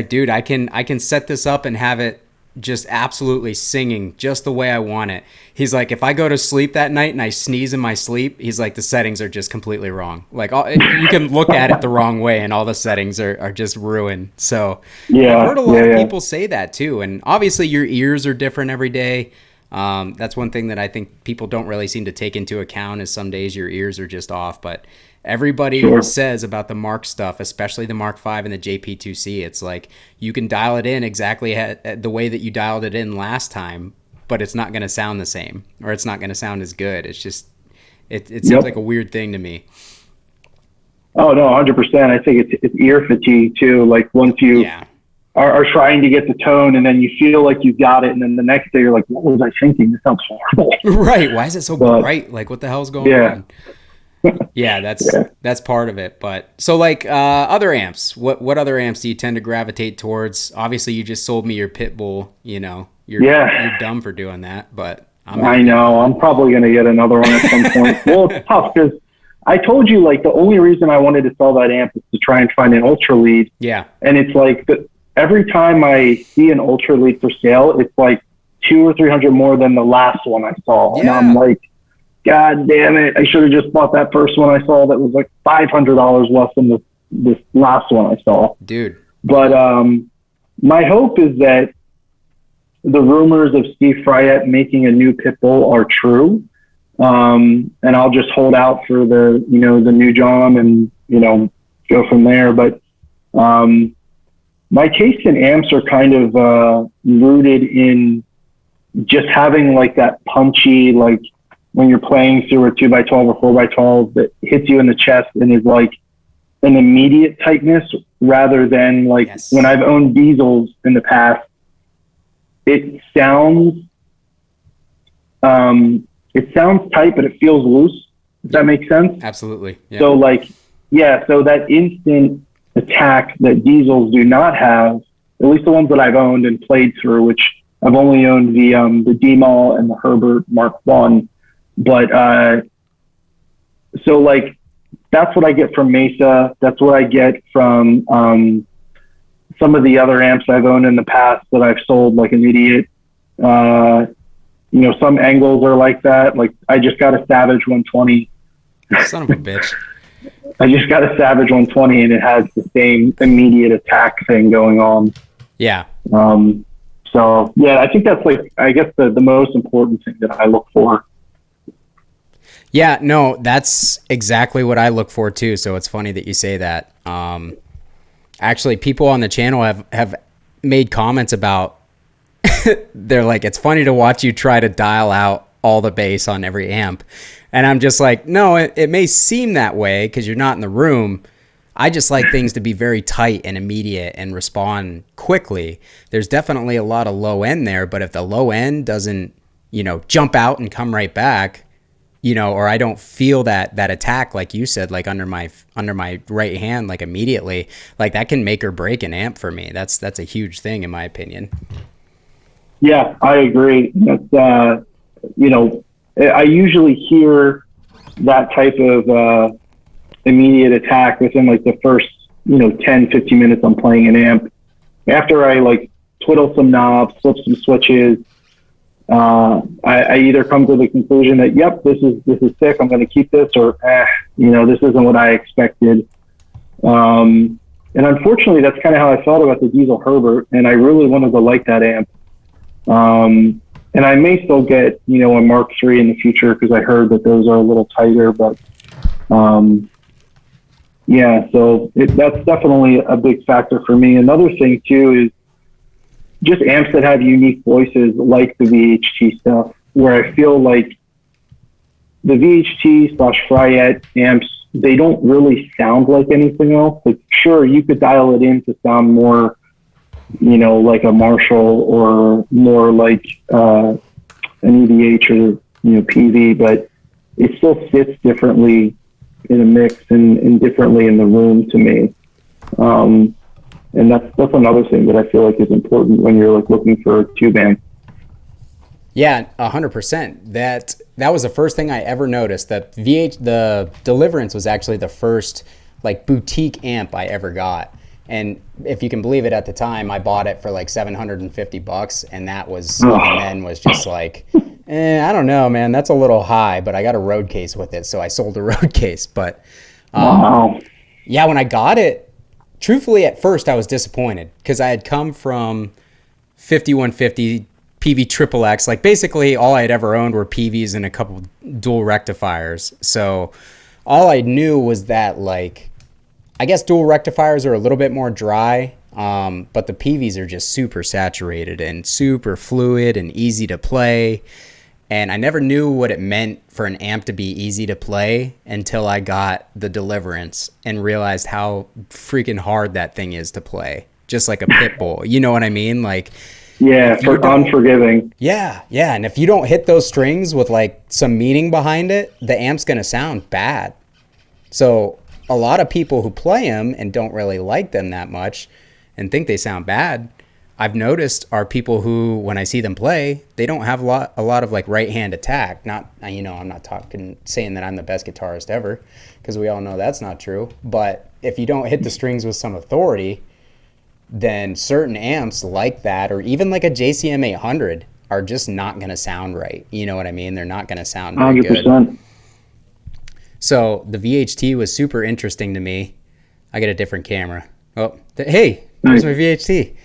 dude, I can set this up and have it just absolutely singing just the way I want it. He's like, if I go to sleep that night and I sneeze in my sleep, he's like, the settings are just completely wrong. Like, you can look at it the wrong way and all the settings are just ruined. So I've heard a lot of people say that too. And obviously your ears are different every day. That's one thing that I think people don't really seem to take into account, is some days your ears are just off. But everybody says about the Mark stuff, especially the Mark V and the JP2C, it's like you can dial it in exactly the way that you dialed it in last time, but it's not going to sound the same, or it's not going to sound as good. It's just, it seems like a weird thing to me. Oh, no, 100%. I think it's ear fatigue too. Like once you are trying to get the tone and then you feel like you got it, and then the next day you're like, what was I thinking? This sounds horrible. Right. Why is it so bright? Like, what the hell's going on? Yeah, that's part of it. But so like other amps, what other amps do you tend to gravitate towards? Obviously you just sold me your Pitbull, you're dumb for doing that, but I know I'm probably going to get another one at some point. Well, it's tough because I told you, like, the only reason I wanted to sell that amp is to try and find an ultra lead. Yeah. And it's like every time I see an ultra lead for sale, it's like $200 or $300 more than the last one I saw. Yeah. And I'm like, God damn it. I should have just bought that first one I saw that was like $500 less than this last one I saw. Dude. But my hope is that the rumors of Steve Fryette making a new Pitbull are true. And I'll just hold out for the new John and, go from there. But my taste in amps are kind of rooted in just having like that punchy, like, when you're playing through a 2x12 or 4x12 that hits you in the chest and is like an immediate tightness, rather than like when I've owned diesels in the past, it sounds tight, but it feels loose. Does that make sense? Absolutely. Yeah. So so that instant attack that diesels do not have, at least the ones that I've owned and played through, which I've only owned the D-Mall and the Herbert Mark I. But, so like, that's what I get from Mesa. That's what I get from, some of the other amps I've owned in the past that I've sold like an idiot. Some angles are like that. Like, I just got a Savage 120. Son of a bitch. I just got a Savage 120 and it has the same immediate attack thing going on. Yeah. So yeah, I think that's like, I guess the most important thing that I look for Yeah, no, that's exactly what I look for too. So it's funny that you say that. Actually, people on the channel have made comments about, they're like, it's funny to watch you try to dial out all the bass on every amp. And I'm just like, no, it may seem that way because you're not in the room. I just like things to be very tight and immediate and respond quickly. There's definitely a lot of low end there, but if the low end doesn't, jump out and come right back, or I don't feel that attack, like you said, like under my right hand, like immediately, like that can make or break an amp for me. That's a huge thing in my opinion. Yeah, I agree. That's, I usually hear that type of immediate attack within like the first, 10, 15 minutes I'm playing an amp. After I like twiddle some knobs, flip some switches, I either come to the conclusion that, yep, this is sick, I'm going to keep this, or, this isn't what I expected. And unfortunately, that's kind of how I felt about the Diesel Herbert, and I really wanted to like that amp. And I may still get, a Mark III in the future because I heard that those are a little tighter, but so that's definitely a big factor for me. Another thing too is just amps that have unique voices, like the VHT stuff, where I feel like the VHT/Fryette amps, they don't really sound like anything else. Like, sure, you could dial it in to sound more, like a Marshall or more like an EVH or PV, but it still sits differently in a mix and differently in the room to me. And that's another thing that I feel like is important when you're like looking for a tube amp. Yeah, 100%. That was the first thing I ever noticed. That the Deliverance was actually the first like boutique amp I ever got. And if you can believe it, at the time I bought it for like $750, and that was even then was just like, I don't know, man, that's a little high. But I got a road case with it, so I sold a road case. But yeah, when I got it, truthfully, at first I was disappointed because I had come from 5150 PV Triple X. Like basically all I had ever owned were PVs and a couple dual rectifiers. So all I knew was that, like, I guess dual rectifiers are a little bit more dry, but the PVs are just super saturated and super fluid and easy to play. And I never knew what it meant for an amp to be easy to play until I got the Deliverance and realized how freaking hard that thing is to play. Just like a pit bull. You know what I mean? Like, yeah, for unforgiving. Yeah. And if you don't hit those strings with like some meaning behind it, the amp's going to sound bad. So a lot of people who play them and don't really like them that much and think they sound bad, I've noticed are people who, when I see them play, they don't have a lot of like right hand attack. Not, I'm not saying that I'm the best guitarist ever, because we all know that's not true. But if you don't hit the strings with some authority, then certain amps like that, or even like a JCM 800, are just not going to sound right. You know what I mean? They're not going to sound very 100%. Good. So the VHT was super interesting to me. I get a different camera. Oh, hey, there's my VHT.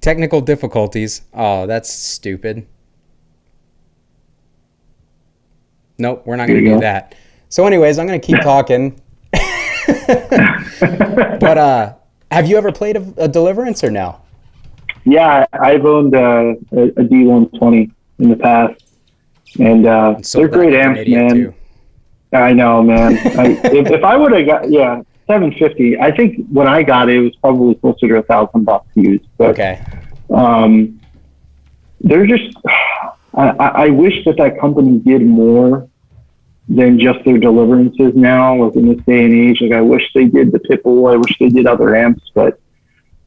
Technical difficulties. Oh, that's stupid. Nope, we're not going to do that. So anyways, I'm going to keep talking. But have you ever played a Deliverance or no? Yeah, I've owned a D120 in the past. And they're great amps, man. Too. I know, man. If I would have got, 750. I think when I got it, it was probably closer to $1,000 used. But, okay. They're just. I wish that company did more than just their Deliverances now. Like in this day and age, like I wish they did the Pitbull. I wish they did other amps, but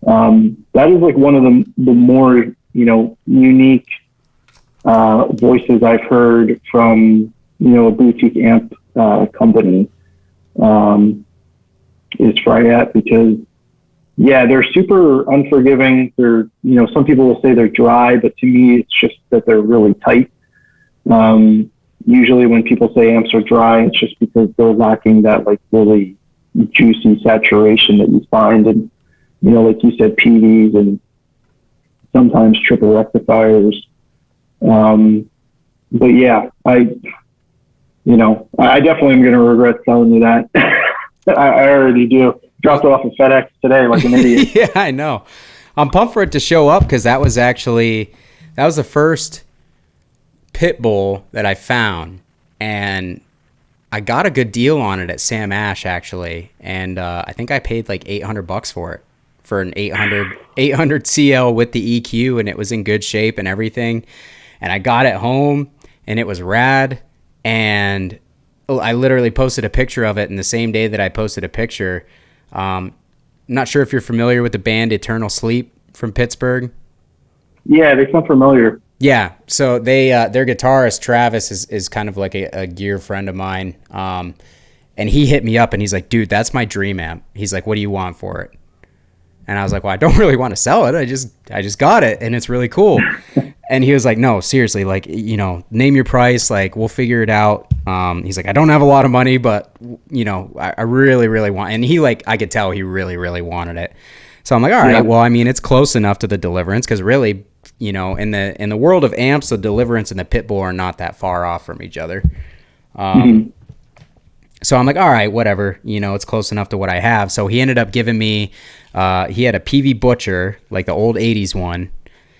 that is like one of the more unique voices I've heard from a boutique amp company. Is Fryette, because they're super unforgiving. They're some people will say they're dry, but to me it's just that they're really tight. Usually when people say amps are dry, it's just because they're lacking that like really juicy saturation that you find in like you said, PVs and sometimes triple rectifiers. But yeah, I definitely am going to regret telling you that. I already do. Dropped it off at FedEx today like an idiot. Yeah, I know. I'm pumped for it to show up because that was the first pit bull that I found, and I got a good deal on it at Sam Ash actually, and I think I paid like $800 for it, for an 800 CL with the EQ, and it was in good shape and everything. And I got it home, and it was rad. And I literally posted a picture of it, and the same day that I posted a picture, not sure if you're familiar with the band Eternal Sleep from Pittsburgh. Yeah, they sound familiar. Yeah, so their guitarist Travis is kind of like a gear friend of mine, and he hit me up and he's like, "Dude, that's my dream amp." He's like, "What do you want for it?" And I was like, "Well, I don't really want to sell it. I just got it, and it's really cool." And he was like, "No, seriously, like, name your price, like, we'll figure it out." He's like, "I don't have a lot of money, but I really, really want." And he, like, I could tell he really, really wanted it. So I'm like, all right, well, I mean, it's close enough to the Deliverance because really, in the world of amps, the Deliverance and the Pitbull are not that far off from each other. So I'm like, all right, whatever, it's close enough to what I have. So he ended up giving me, he had a PV Butcher, like the old 80s one.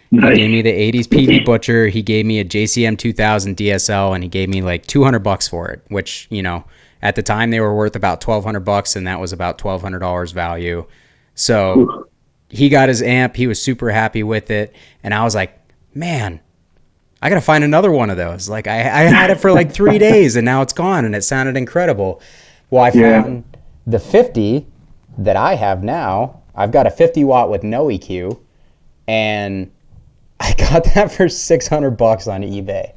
Nice. He gave me the 80s PV Butcher. He gave me a JCM 2000 DSL, and he gave me like $200 for it, which, at the time they were worth about $1,200, and that was about $1,200 value. So he got his amp. He was super happy with it. And I was like, man, I got to find another one of those. Like, I had it for like 3 days, and now it's gone, and it sounded incredible. Well, I found the 50 that I have now. I've got a 50 watt with no EQ, and I got that for $600 on eBay.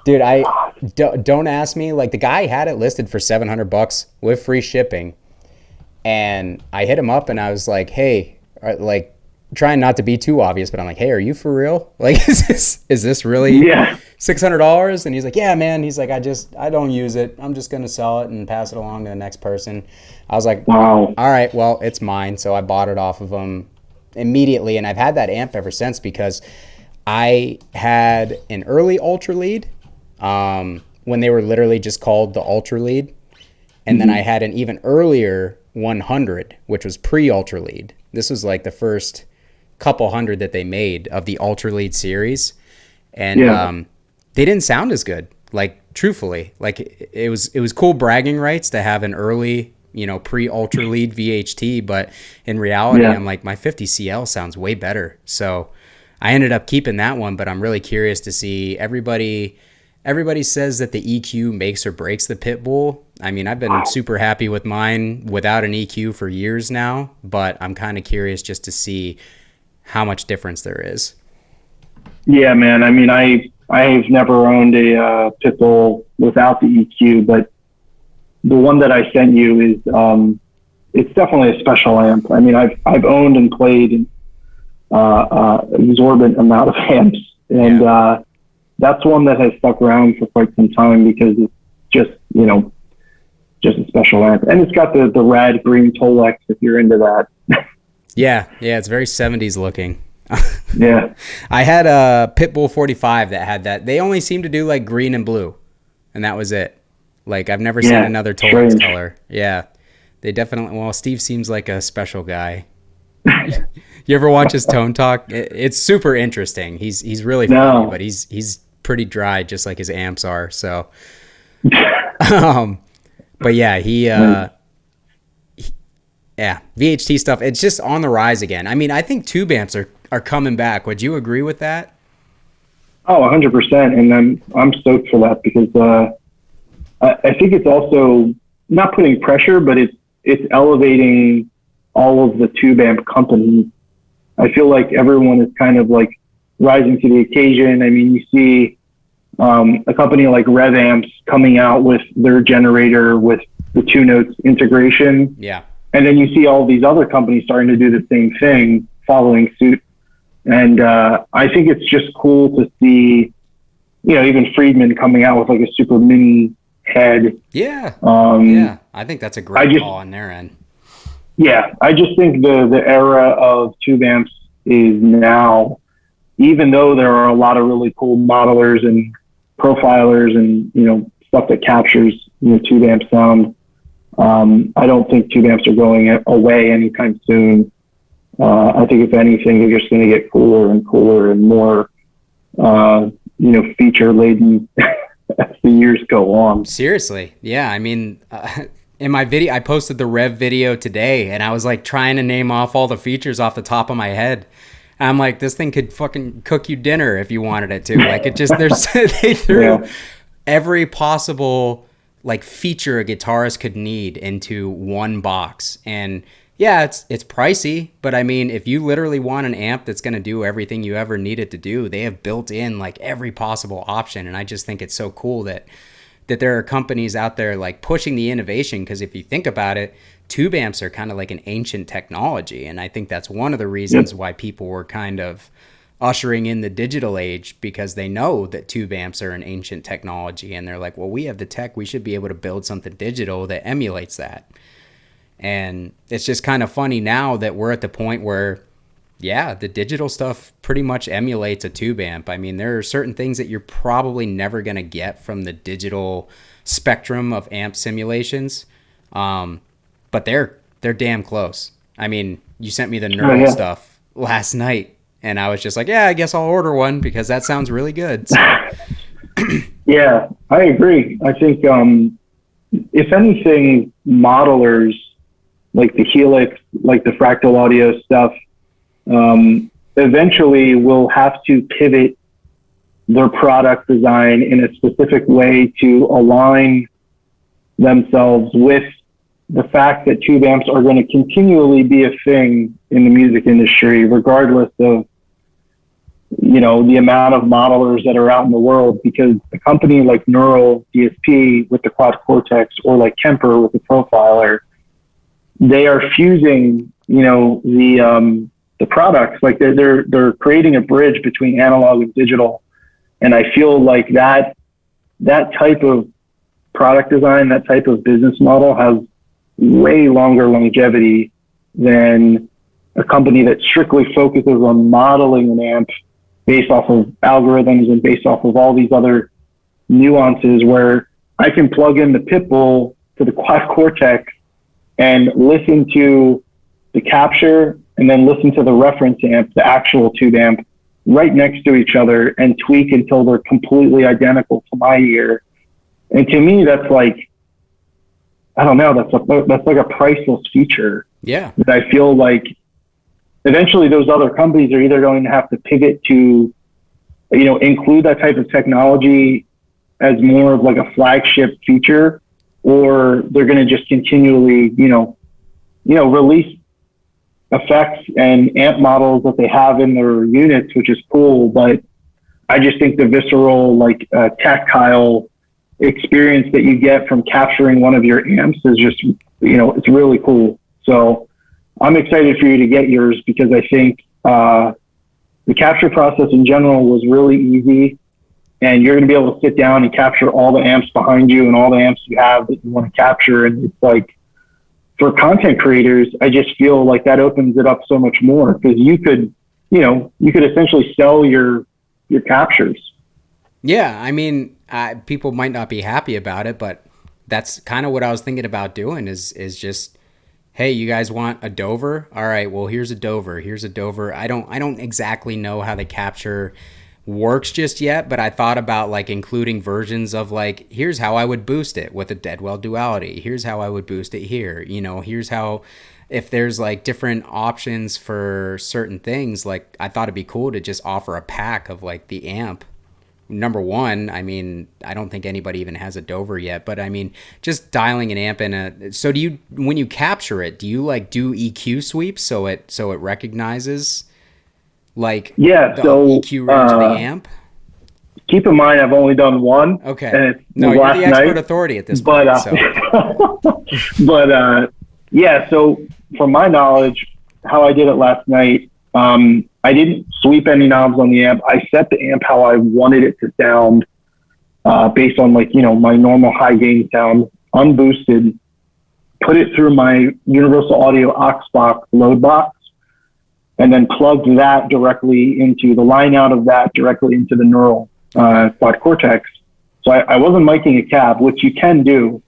Dude, don't ask me. Like, the guy had it listed for $700 with free shipping. And I hit him up and I was like, hey, like, trying not to be too obvious, but I'm like, hey, are you for real? Like, is this really $600? And he's like, yeah, man. He's like, I don't use it. I'm just going to sell it and pass it along to the next person. I was like, wow. All right, well, it's mine. So I bought it off of him immediately. And I've had that amp ever since because I had an early Ultra Lead when they were literally just called the Ultra Lead. And then I had an even earlier 100, which was pre-Ultra Lead. This was like the first couple hundred that they made of the Ultra Lead series. And they didn't sound as good, like, truthfully. Like, it was cool bragging rights to have an early, pre-Ultra Lead VHT, but in reality, I'm like, my 50 CL sounds way better. So I ended up keeping that one, but I'm really curious to see everybody says that the EQ makes or breaks the Pitbull. I mean, I've been super happy with mine without an EQ for years now, but I'm kind of curious just to see how much difference there is. Yeah, man. I mean, I've never owned a Pitbull without the EQ, but the one that I sent you is it's definitely a special amp. I mean, I've owned and played an exorbitant amount of amps, and that's one that has stuck around for quite some time because it's just, just a special amp. And it's got the rad green Tolex if you're into that. Yeah, it's very 70s looking. Yeah. I had a Pitbull 45 that had that. They only seem to do like green and blue, and that was it. Like, I've never seen another Tolex color. Yeah. They definitely, well, Steve seems like a special guy. You ever watch his Tone Talk? It's super interesting. He's really funny, but he's pretty dry, just like his amps are. So, but yeah, VHT stuff. It's just on the rise again. I mean, I think tube amps are coming back. Would you agree with that? Oh, 100%. And I'm stoked for that because I think it's also not putting pressure, but it's elevating all of the tube amp companies. I feel like everyone is kind of like rising to the occasion. I mean, you see a company like Rev Amps coming out with their generator with the 2-notes integration. Yeah. And then you see all these other companies starting to do the same thing, following suit. And I think it's just cool to see, even Friedman coming out with like a super mini head. Yeah. I think that's a great call on their end. Yeah, I just think the era of tube amps is now, even though there are a lot of really cool modelers and profilers and, stuff that captures, tube amp sound. I don't think tube amps are going away anytime soon. I think if anything, they're just going to get cooler and cooler and more, feature laden as the years go on. Seriously. Yeah. I mean, in my video, I posted the Rev video today, and I was like trying to name off all the features off the top of my head. And I'm like, this thing could fucking cook you dinner if you wanted it to. Like, it just, they threw every possible like feature a guitarist could need into one box. And yeah, it's pricey, but I mean, if you literally want an amp that's going to do everything you ever need it to do, they have built in like every possible option. And I just think it's so cool that there are companies out there like pushing the innovation, because if you think about it, tube amps are kind of like an ancient technology. And I think that's one of the reasons why people were kind of ushering in the digital age, because they know that tube amps are an ancient technology, and they're like, well, we have the tech, we should be able to build something digital that emulates that. And it's just kind of funny now that we're at the point where, yeah, the digital stuff pretty much emulates a tube amp. I mean, there are certain things that you're probably never going to get from the digital spectrum of amp simulations, but they're damn close. I mean, you sent me the neural stuff last night, and I was just like, yeah, I guess I'll order one because that sounds really good. So. Yeah, I agree. I think, if anything, modelers like the Helix, like the Fractal Audio stuff, eventually will have to pivot their product design in a specific way to align themselves with the fact that tube amps are going to continually be a thing in the music industry, regardless of, the amount of modelers that are out in the world, because a company like Neural DSP with the Quad Cortex, or like Kemper with the Profiler, they are fusing, the products. Like they're creating a bridge between analog and digital. And I feel like that type of product design, that type of business model has way longer longevity than a company that strictly focuses on modeling an amp based off of algorithms and based off of all these other nuances, where I can plug in the Pitbull to the Quad Cortex and listen to the capture and then listen to the reference amp, the actual tube amp, right next to each other, and tweak until they're completely identical to my ear. And to me, that's like, I don't know, that's like a priceless feature. Yeah. That I feel like eventually those other companies are either going to have to pivot to, include that type of technology as more of like a flagship feature, or they're going to just continually, release effects and amp models that they have in their units, which is cool. But I just think the visceral, like tactile experience that you get from capturing one of your amps is just, it's really cool. So I'm excited for you to get yours, because I think the capture process in general was really easy, and you're going to be able to sit down and capture all the amps behind you and all the amps you have that you want to capture. And it's like, for content creators, I just feel like that opens it up so much more, because you could essentially sell your captures. Yeah. I mean, people might not be happy about it, but that's kind of what I was thinking about doing is just, hey, you guys want a Dover? All right, well, here's a Dover. Here's a Dover. I don't exactly know how the capture works just yet, but I thought about like including versions of like, here's how I would boost it with a Deadweald Duality. Here's how I would boost it here. Here's how, if there's like different options for certain things, like I thought it'd be cool to just offer a pack of like the amp. Number one, I mean, I don't think anybody even has a Dover yet, but I mean, just dialing an amp in so do you, when you capture it, do you like do EQ sweeps so it recognizes like the EQ range of the amp? Keep in mind, I've only done one. Okay. And it's no, you're the expert authority at this point. Yeah, so from my knowledge, how I did it last night, I didn't sweep any knobs on the amp. I set the amp how I wanted it to sound, based on like, my normal high gain sound, unboosted, put it through my Universal Audio aux box load box, and then plugged that directly into the line out of that directly into the Neural Quad Cortex. So I wasn't miking a cab, which you can do.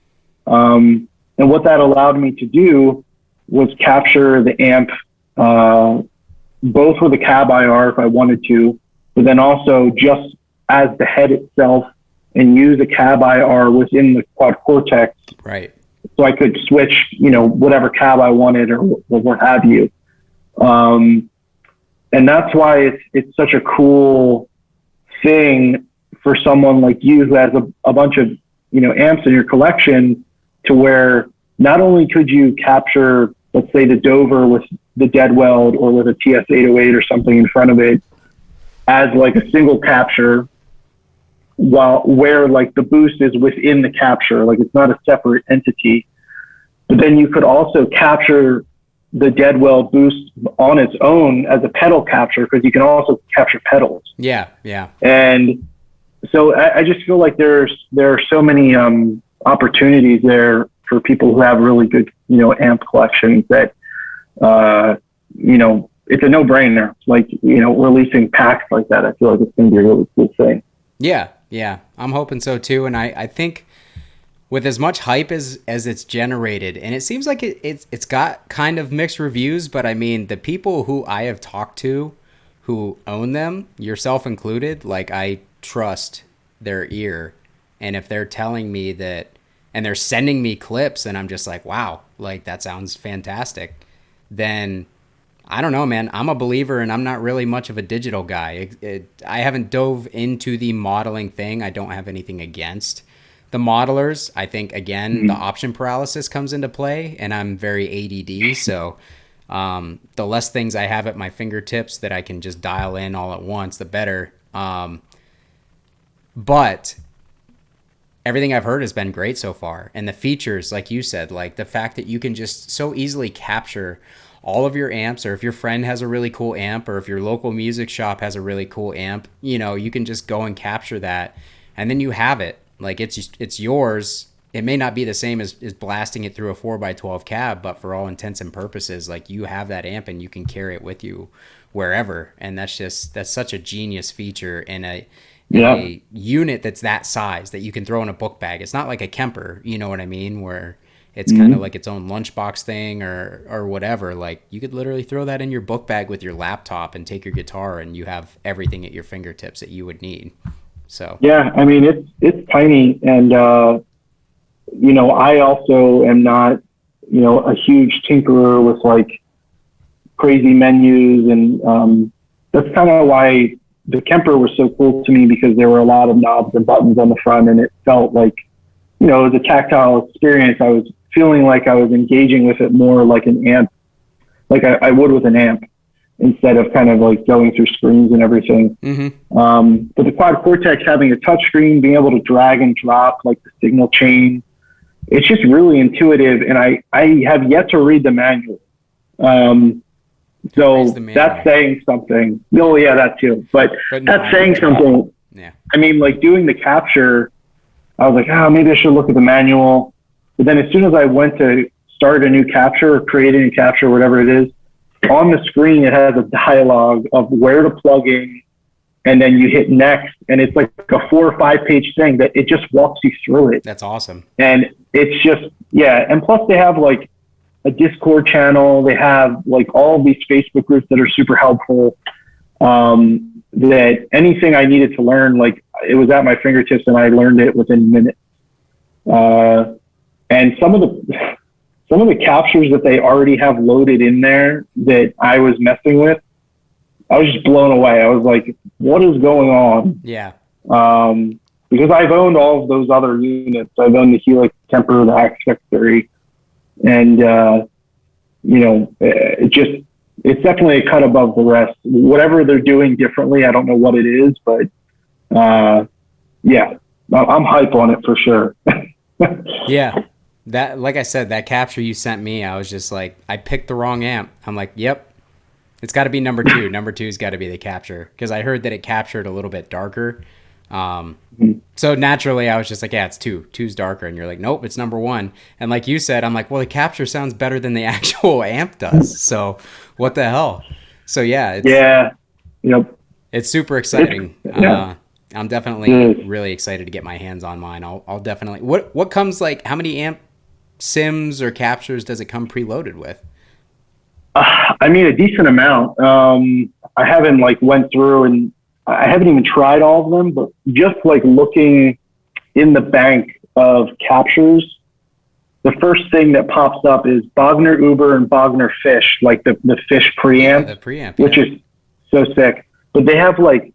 And what that allowed me to do was capture the amp, both with a cab IR if I wanted to, but then also just as the head itself, and use a cab IR within the quad cortex. Right. So I could switch, whatever cab I wanted or what have you. And that's why it's such a cool thing for someone like you who has a bunch of, amps in your collection, to where not only could you capture, let's say, the Dover with the Deadweald or with a TS-808 or something in front of it as like a single capture, where like the boost is within the capture, like it's not a separate entity, but then you could also capture the Deadweald boost on its own as a pedal capture, because you can also capture pedals. Yeah. Yeah. And so I just feel like there are so many opportunities there for people who have really good, amp collections that, it's a no-brainer. Like, releasing packs like that, I feel like it's going to be a really cool thing. Yeah. Yeah. I'm hoping so too. And I think with as much hype as it's generated, and it seems like it's got kind of mixed reviews, but I mean, the people who I have talked to who own them, yourself included, like, I trust their ear. And if they're telling me that, and they're sending me clips and I'm just like, wow, like that sounds fantastic, then I don't know, man, I'm a believer, and I'm not really much of a digital guy. I haven't dove into the modeling thing. I don't have anything against the modelers. I think, again, the option paralysis comes into play, and I'm very ADD. So the less things I have at my fingertips that I can just dial in all at once, the better. But everything I've heard has been great so far. And the features, like you said, like the fact that you can just so easily capture all of your amps, or if your friend has a really cool amp, or if your local music shop has a really cool amp, you can just go and capture that, and then you have it. Like, it's yours. It may not be the same as blasting it through a 4x12 cab, but for all intents and purposes, like, you have that amp and you can carry it with you wherever. And that's such a genius feature in a unit that's that size, that you can throw in a book bag. It's not like a Kemper, you know what I mean, where it's kind of like its own lunchbox thing or whatever. Like, you could literally throw that in your book bag with your laptop and take your guitar, and you have everything at your fingertips that you would need. So yeah, I mean, it's tiny, and I also am not a huge tinkerer with like crazy menus, and that's kind of why the Kemper was so cool to me, because there were a lot of knobs and buttons on the front, and it felt like it was a tactile experience. I was feeling like I was engaging with it more like an amp, like I would with an amp, instead of kind of like going through screens and everything. But the quad cortex having a touch screen, being able to drag and drop like the signal chain, it's just really intuitive. And I have yet to read the manual. So that's saying something. Oh yeah, that too. But that's saying something. Yeah. I mean, like, doing the capture, I was like, maybe I should look at the manual. But then as soon as I went to start a new capture or create a new capture, whatever it is, on the screen, it has a dialogue of where to plug in, and then you hit next. And it's like a 4 or 5 page thing that it just walks you through it. That's awesome. And it's just, yeah. And plus they have like a Discord channel. They have like all of these Facebook groups that are super helpful. That anything I needed to learn, like, it was at my fingertips, and I learned it within minutes. And some of the captures that they already have loaded in there that I was messing with, I was just blown away. I was like, what is going on? Yeah. Because I've owned all of those other units. I've owned the Helix, Kemper, the Hack 30, and it's definitely a cut above the rest. Whatever they're doing differently, I don't know what it is, but yeah, I'm hype on it for sure. Yeah. That, like I said, that capture you sent me, I was just like, I picked the wrong amp. I'm like, yep, it's got to be number 2. Number 2's got to be the capture, because I heard that it captured a little bit darker. So naturally, I was just like, yeah, it's 2. 2's darker. And you're like, nope, it's number 1. And like you said, I'm like, well, the capture sounds better than the actual amp does. So what the hell? So yeah. It's super exciting. I'm definitely really excited to get my hands on mine. I'll definitely. What comes like? How many amp sims or captures does it come preloaded with? I mean, a decent amount. I haven't like went through and I haven't even tried all of them, but just like looking in the bank of captures, the first thing that pops up is Wagner Uber and Wagner Fish, like the Fish preamp, the preamp, which is so sick. But they have like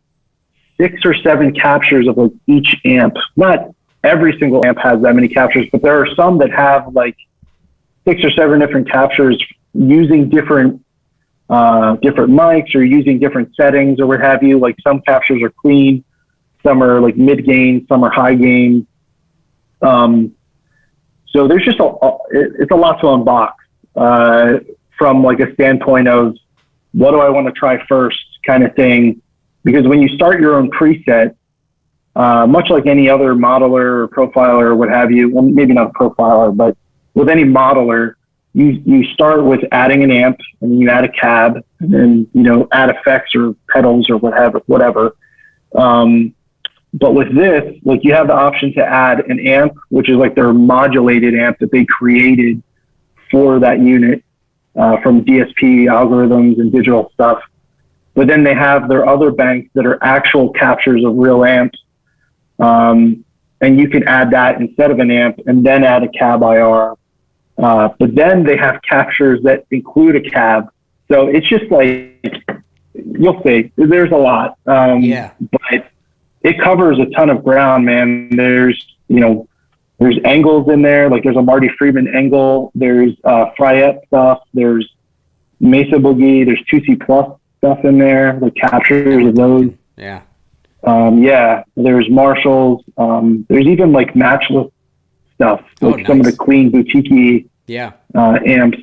6 or 7 captures of like each amp. Not every single amp has that many captures, but there are some that have like 6 or 7 different captures using different mics or using different settings or what have you. Like some captures are clean, some are like mid gain, some are high gain. So there's just it's a lot to unbox from like a standpoint of what do I want to try first kind of thing. Because when you start your own preset, much like any other modeler or profiler or what have you, well, maybe not a profiler, but with any modeler, you start with adding an amp and then you add a cab and then, you know, add effects or pedals or whatever. But with this, like you have the option to add an amp, which is like their modulated amp that they created for that unit from DSP algorithms and digital stuff. But then they have their other banks that are actual captures of real amps. And you can add that instead of an amp and then add a cab IR. But then they have captures that include a cab. So it's just like, you'll see, there's a lot. But it covers a ton of ground, man. There's angles in there. Like there's a Marty Friedman angle. There's Fryette stuff. There's Mesa Boogie. There's 2C Plus stuff in there. The captures of those. Yeah. There's Marshalls. There's even like matchless stuff, like some of the clean boutique amps.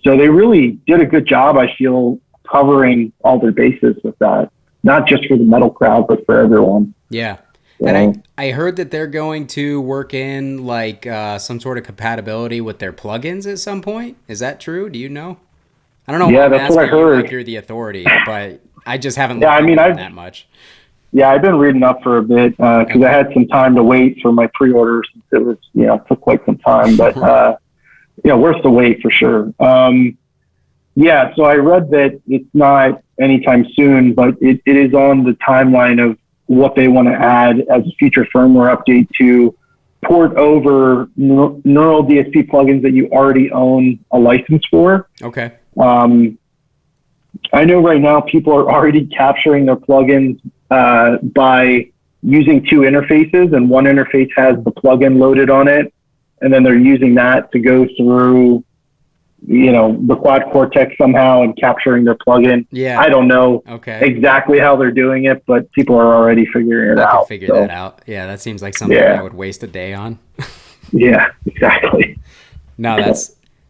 So they really did a good job, I feel, covering all their bases with that. Not just for the metal crowd, but for everyone. Yeah. And I heard that they're going to work in like some sort of compatibility with their plugins at some point. Is that true? Do you know? I don't know. Yeah, that's what I heard. Like you're the authority, but I just haven't looked at that much. Yeah, I've been reading up for a bit because I had some time to wait for my pre-order since it was, took quite some time, but worth the wait for sure. So I read that it's not anytime soon, but it is on the timeline of what they want to add as a future firmware update to port over neural DSP plugins that you already own a license for. Okay. I know right now people are already capturing their plugins by using 2 interfaces, and one interface has the plugin loaded on it, and then they're using that to go through the quad cortex somehow and capturing their plugin. Yeah. I don't know exactly how they're doing it, but people are already figuring it out. Figure that out. Yeah, that seems like something I would waste a day on. Yeah, exactly. No,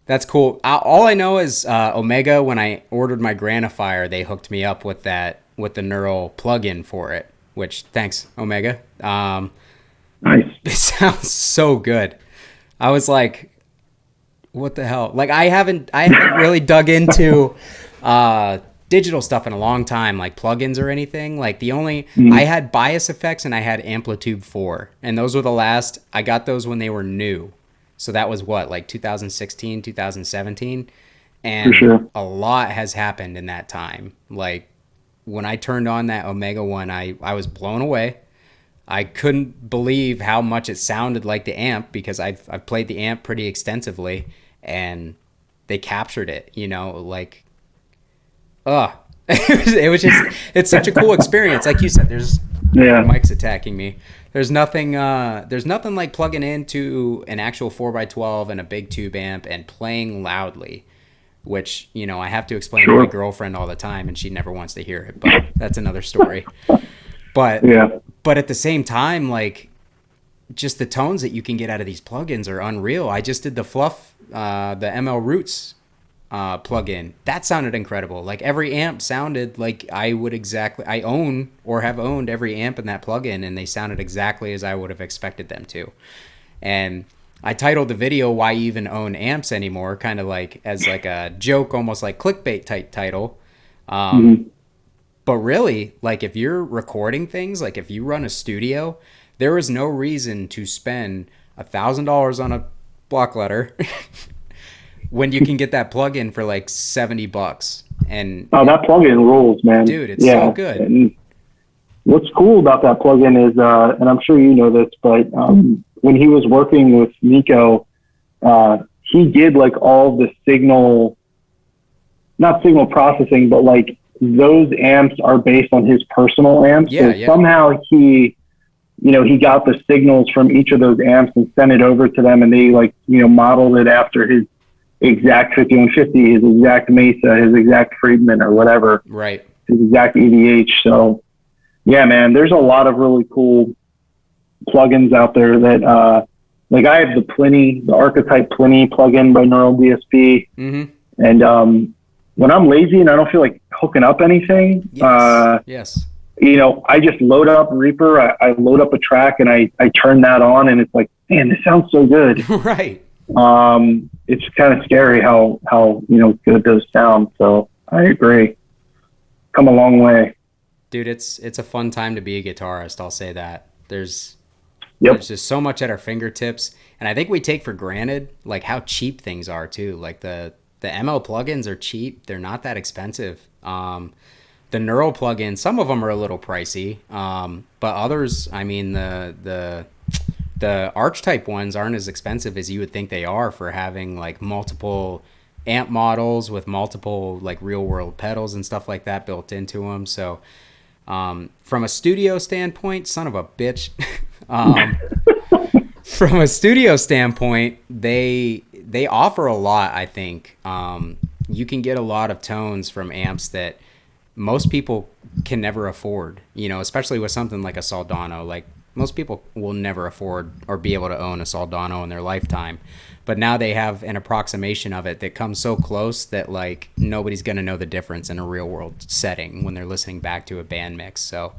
that's cool. All I know is Omega, when I ordered my Granifier, they hooked me up with the neural plugin for it, which thanks, Omega. Nice. It sounds so good. I was like, what the hell? Like I haven't really dug into digital stuff in a long time, like plugins or anything. Like the only I had bias effects and I had Amplitude 4, and those were the last. I got those when they were new, so that was what, like 2016, 2017, and a lot has happened in that time. Like when I turned on that Omega one, I was blown away. I couldn't believe how much it sounded like the amp, because I've played the amp pretty extensively, and they captured it, it was just, it's such a cool experience. Like you said, there's Mike's attacking me. There's nothing like plugging into an actual 4x12 and a big tube amp and playing loudly, which, I have to explain to my girlfriend all the time, and she never wants to hear it, but that's another story. But at the same time, like, just the tones that you can get out of these plugins are unreal. I just did the Fluff, the ML Roots plugin. That sounded incredible. Like every amp sounded like I own or have owned every amp in that plugin, and they sounded exactly as I would have expected them to. And I titled the video "Why Even Own Amps Anymore," kind of like as like a joke, almost like clickbait type title. But really, like if you're recording things, like if you run a studio, there is no reason to spend $1,000 on a block letter when you can get that plugin for like $70. And Oh, that plugin rules, man. dude, it's so good. And what's cool about that plugin is, and I'm sure you know this, but when he was working with Nico, he did like all the not signal processing, but like those amps are based on his personal amps. Yeah, so somehow he got the signals from each of those amps and sent it over to them, and they like, modeled it after his exact 5150, his exact Mesa, his exact Friedman or whatever. Right. His exact EVH. So yeah, man, there's a lot of really cool plugins out there that, like I have the Archetype Pliny plugin by Neural DSP. Mm-hmm. And, when I'm lazy and I don't feel like hooking up anything, yes. I just load up Reaper. I load up a track and I turn that on, and it's like, man, this sounds so good. Right. It's kind of scary how good those sound. So I agree. Come a long way. Dude, it's a fun time to be a guitarist. I'll say that. There's just so much at our fingertips, and I think we take for granted like how cheap things are too. Like the ML plugins are cheap. They're not that expensive. The Neural plugins, some of them are a little pricey, but others, I mean, the Archetype ones aren't as expensive as you would think they are for having like multiple amp models with multiple like real world pedals and stuff like that built into them. So from a studio standpoint, son of a bitch, from a studio standpoint, they offer a lot, I think. You can get a lot of tones from amps that most people can never afford, especially with something like a Soldano. Like most people will never afford or be able to own a Soldano in their lifetime. But now they have an approximation of it that comes so close that like nobody's going to know the difference in a real world setting when they're listening back to a band mix. So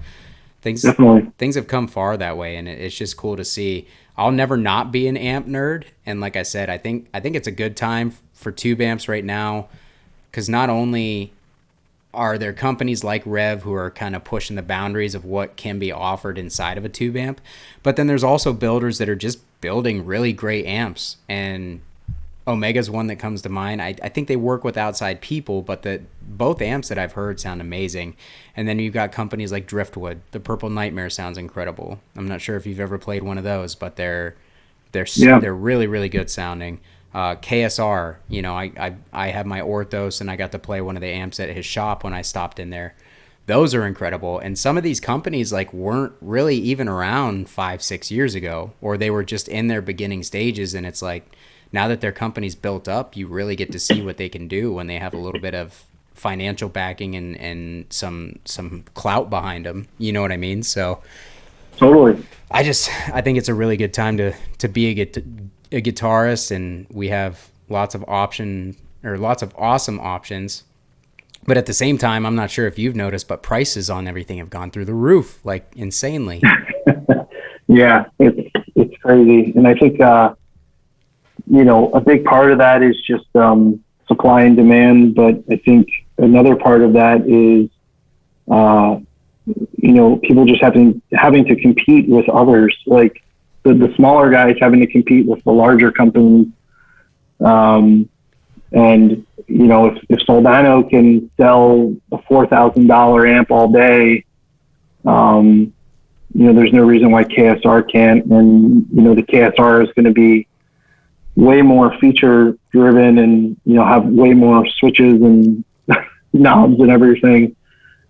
things have come far that way, and it's just cool to see. I'll never not be an amp nerd, and like I said, I think it's a good time for tube amps right now, because not only are there companies like Rev who are kind of pushing the boundaries of what can be offered inside of a tube amp, but then there's also builders that are just building really great amps, and Omega's one that comes to mind. I think they work with outside people, but both amps that I've heard sound amazing. And then you've got companies like Driftwood. The Purple Nightmare sounds incredible. I'm not sure if you've ever played one of those, but they're really, really good sounding. KSR, I have my Orthos, and I got to play one of the amps at his shop when I stopped in there. Those are incredible. And some of these companies like weren't really even around 5-6 years ago, or they were just in their beginning stages. And it's like, now that their company's built up, you really get to see what they can do when they have a little bit of financial backing and some clout behind them. You know what I mean? So totally. I think it's a really good time to be a guitarist, and we have lots of awesome options. But at the same time, I'm not sure if you've noticed, but prices on everything have gone through the roof, like insanely. Yeah, it's crazy. And I think, a big part of that is just supply and demand. But I think another part of that is, people just having to compete with others, like the smaller guys having to compete with the larger companies. And, if Soldano can sell a $4,000 amp all day, there's no reason why KSR can't. And, the KSR is going to be way more feature driven and, have way more switches and knobs and everything.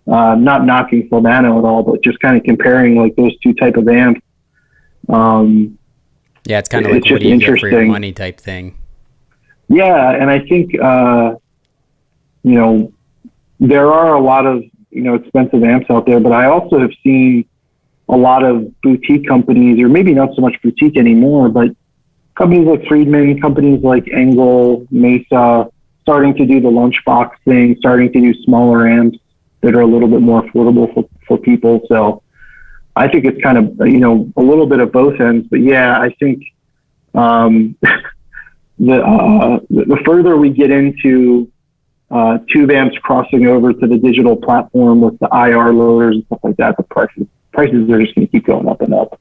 Not knocking Soldano at all, but just kind of comparing like those two type of amps. Yeah, it's kind of like what do you get for your money type thing. Yeah, and I think, there are a lot of, expensive amps out there, but I also have seen a lot of boutique companies, or maybe not so much boutique anymore, but companies like Friedman, companies like Engel, Mesa, starting to do the lunchbox thing, starting to do smaller amps that are a little bit more affordable for people. So I think it's kind of, a little bit of both ends. But yeah, I think the further we get into tube amps crossing over to the digital platform with the IR loaders and stuff like that, the prices are just going to keep going up and up.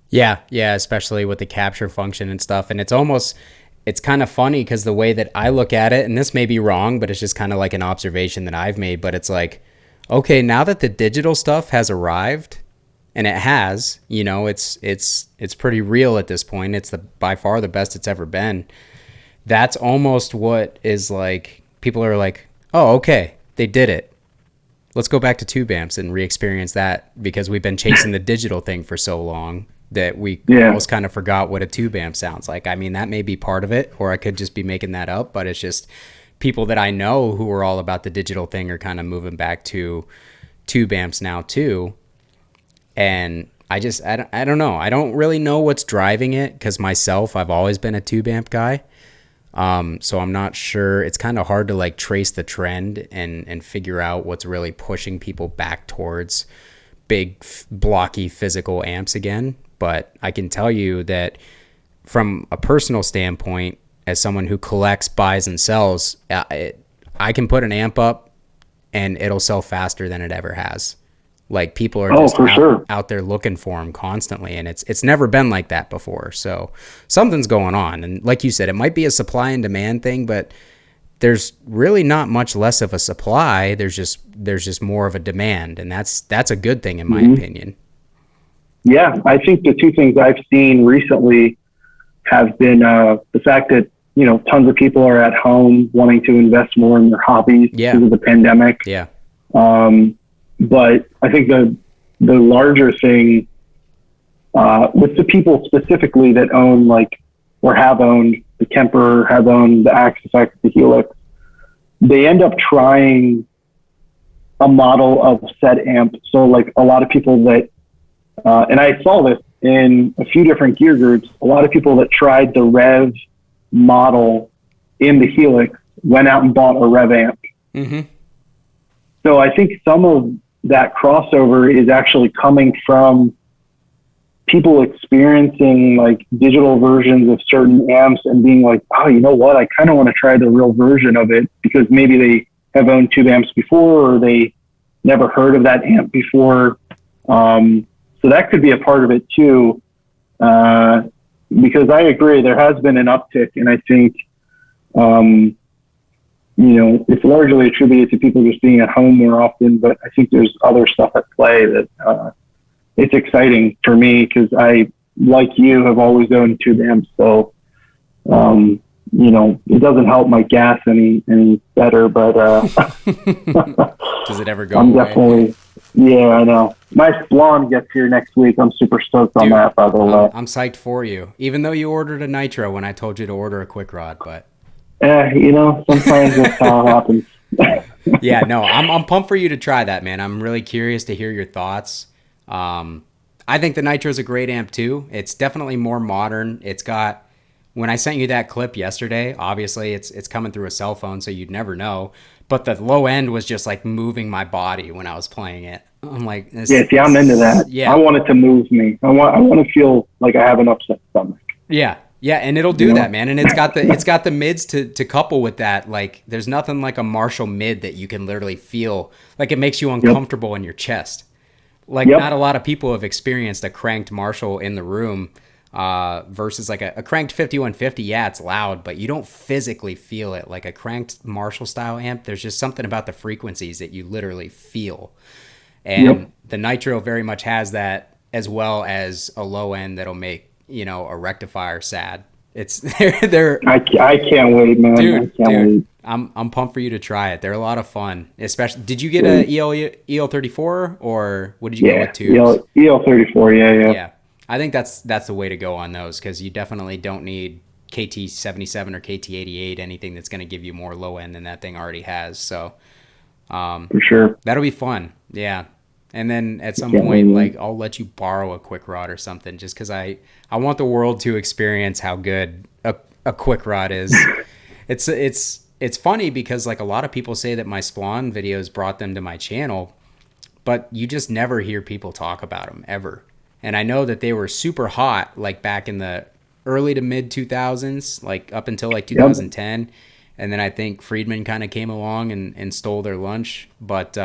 Yeah, especially with the capture function and stuff. And it's kind of funny because the way that I look at it, and this may be wrong, but it's just kind of like an observation that I've made, but it's like, okay, now that the digital stuff has arrived, and it has, you know, it's pretty real at this point. It's by far the best it's ever been. That's almost what is like, people are like, oh, okay, they did it. Let's go back to tube amps and re-experience that, because we've been chasing the digital thing for so long that we almost kind of forgot what a tube amp sounds like. I mean, that may be part of it, or I could just be making that up, but it's just people that I know who are all about the digital thing are kind of moving back to tube amps now too. And I don't know. I don't really know what's driving it, because myself, I've always been a tube amp guy. So I'm not sure. It's kind of hard to like trace the trend and figure out what's really pushing people back towards big, blocky physical amps again. But I can tell you that from a personal standpoint, as someone who collects, buys, and sells, I can put an amp up and it'll sell faster than it ever has. Like, people are just out there looking for them constantly, and it's never been like that before. So something's going on. And like you said, it might be a supply and demand thing, but there's really not much less of a supply. There's just more of a demand, and that's a good thing in my opinion. Yeah, I think the two things I've seen recently have been the fact that, you know, tons of people are at home wanting to invest more in their hobbies because of the pandemic. Yeah. But I think the larger thing with the people specifically that own, like, or have owned the Kemper, have owned the Axe Effect, the Helix, they end up trying a model of said amp. So like a lot of people that, and I saw this in a few different gear groups, a lot of people that tried the Rev model in the Helix went out and bought a Rev amp. Mm-hmm. So I think some of that crossover is actually coming from people experiencing like digital versions of certain amps and being like, oh, you know what? I kind of want to try the real version of it, because maybe they have owned tube amps before, or they never heard of that amp before. So that could be a part of it too. Because I agree, there has been an uptick, and I think, you know, it's largely attributed to people just being at home more often, but I think there's other stuff at play that, it's exciting for me, because I, like you, have always owned tube amps. So, you know, it doesn't help my gas any better, but does it ever go I'm away? Definitely, yeah, I know. My Splon gets here next week. I'm super stoked on that, by the way. I'm psyched for you, even though you ordered a nitro when I told you to order a quick rod, but you know, sometimes that's how it happens. Yeah, no, I'm pumped for you to try that, man. I'm really curious to hear your thoughts. I think the Nitro is a great amp too. It's definitely more modern. It's got, when I sent you that clip yesterday, obviously it's coming through a cell phone, so you'd never know. But the low end was just like moving my body when I was playing it. I'm like, see, I'm into that. Yeah, I want it to move me. I want to feel like I have an upset stomach. Yeah, and it'll do that, man. And it's got the mids to couple with that. Like, there's nothing like a Marshall mid that you can literally feel like it makes you uncomfortable in your chest. Like, not a lot of people have experienced a cranked Marshall in the room versus like a cranked 5150. Yeah, it's loud, but you don't physically feel it. Like a cranked Marshall style amp, there's just something about the frequencies that you literally feel. And the Nitro very much has that, as well as a low end that'll make, you know, a rectifier sad. It's they're I can't wait, man. Dude, I can't wait. I'm pumped for you to try it. They're a lot of fun. Especially, did you get a EL34 or what did you go with tubes? EL34, yeah. I think that's the way to go on those, because you definitely don't need KT77 or KT88, anything that's going to give you more low end than that thing already has. So for sure, that'll be fun. Yeah. And then at some point, like, I'll let you borrow a quick rod or something, just because I want the world to experience how good a quick rod is. It's funny because, like, a lot of people say that my Splon videos brought them to my channel, but you just never hear people talk about them ever. And I know that they were super hot, like back in the early to mid 2000s, like up until like 2010. And then I think Friedman kind of came along and stole their lunch. But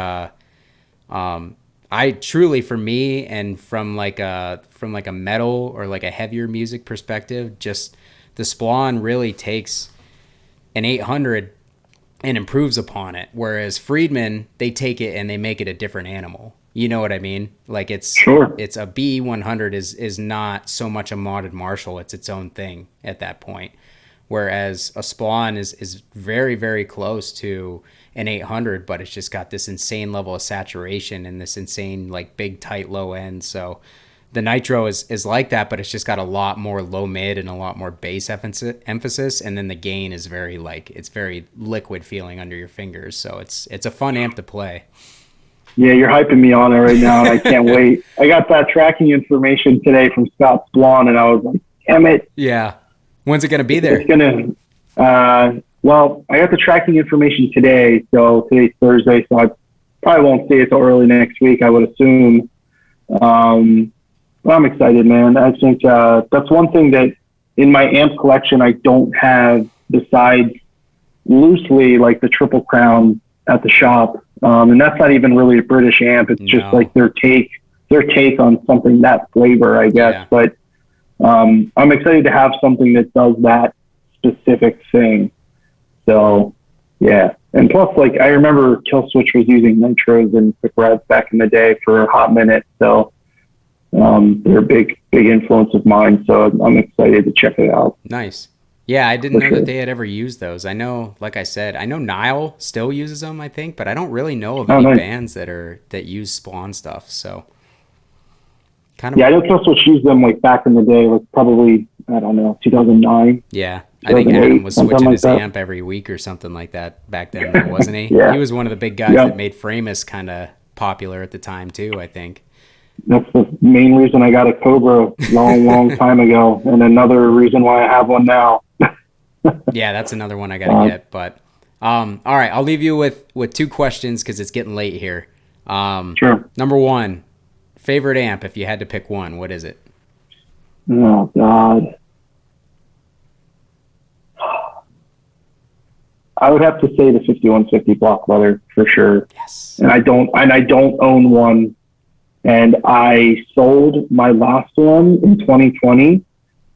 I truly, for me, and from like a metal or like a heavier music perspective, just the Splawn really takes an 800 and improves upon it. Whereas Friedman, they take it and they make it a different animal. You know what I mean? Like it's a B100 is not so much a modded Marshall. It's its own thing at that point. Whereas a Splawn is very, very close to an 800, but it's just got this insane level of saturation and this insane like big tight low end. So the Nitro is like that, but it's just got a lot more low mid and a lot more bass emphasis. And then the gain is very it's very liquid feeling under your fingers. So it's a fun amp to play. Yeah, you're hyping me on it right now, and I can't wait. I got that tracking information today from Scott Splawn, and I was like, damn it. Yeah. When's it going to be there? It's going to, well, I got the tracking information today, so today's Thursday, so I probably won't see it till early next week, I would assume. But I'm excited, man. I think that's one thing that in my amp collection I don't have besides loosely like the Triple Crown at the shop. And that's not even really a British amp. It's just like their take on something that flavor, I guess. Yeah. But I'm excited to have something that does that specific thing. So yeah. And plus, like, I remember Killswitch was using nitros and quick revs back in the day for a hot minute. So they're a big influence of mine. So I'm excited to check it out. Nice. Yeah, I didn't know that they had ever used those. I know, like I said, I know Nile still uses them, I think, but I don't really know of any bands that use Splawn stuff. So, kind of. Yeah, I know Killswitch used them like back in the day, like probably, I don't know, 2009. Yeah, I think Adam was switching his amp every week or something like that back then, wasn't he? Yeah. He was one of the big guys that made Framus kind of popular at the time too, I think. That's the main reason I got a Cobra long time ago, and another reason why I have one now. Yeah, that's another one I gotta get. But all right, I'll leave you with two questions because it's getting late here. Sure. Number one, favorite amp. If you had to pick one, what is it? Oh God, I would have to say the 5150 block leather for sure. Yes. And I don't own one. And I sold my last one in 2020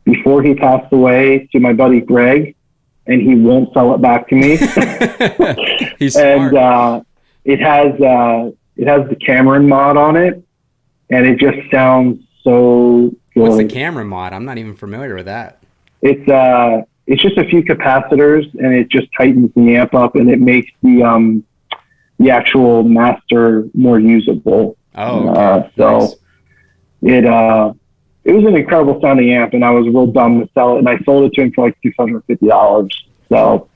before he passed away to my buddy Greg, and he won't sell it back to me. He's smart. And it has the Cameron mod on it, and it just sounds so good. What's the Cameron mod? I'm not even familiar with that. It's just a few capacitors, and it just tightens the amp up, and it makes the actual master more usable. Oh, okay. So nice. It was an incredible sounding amp, and I was real dumb to sell it, and I sold it to him for like $650. So,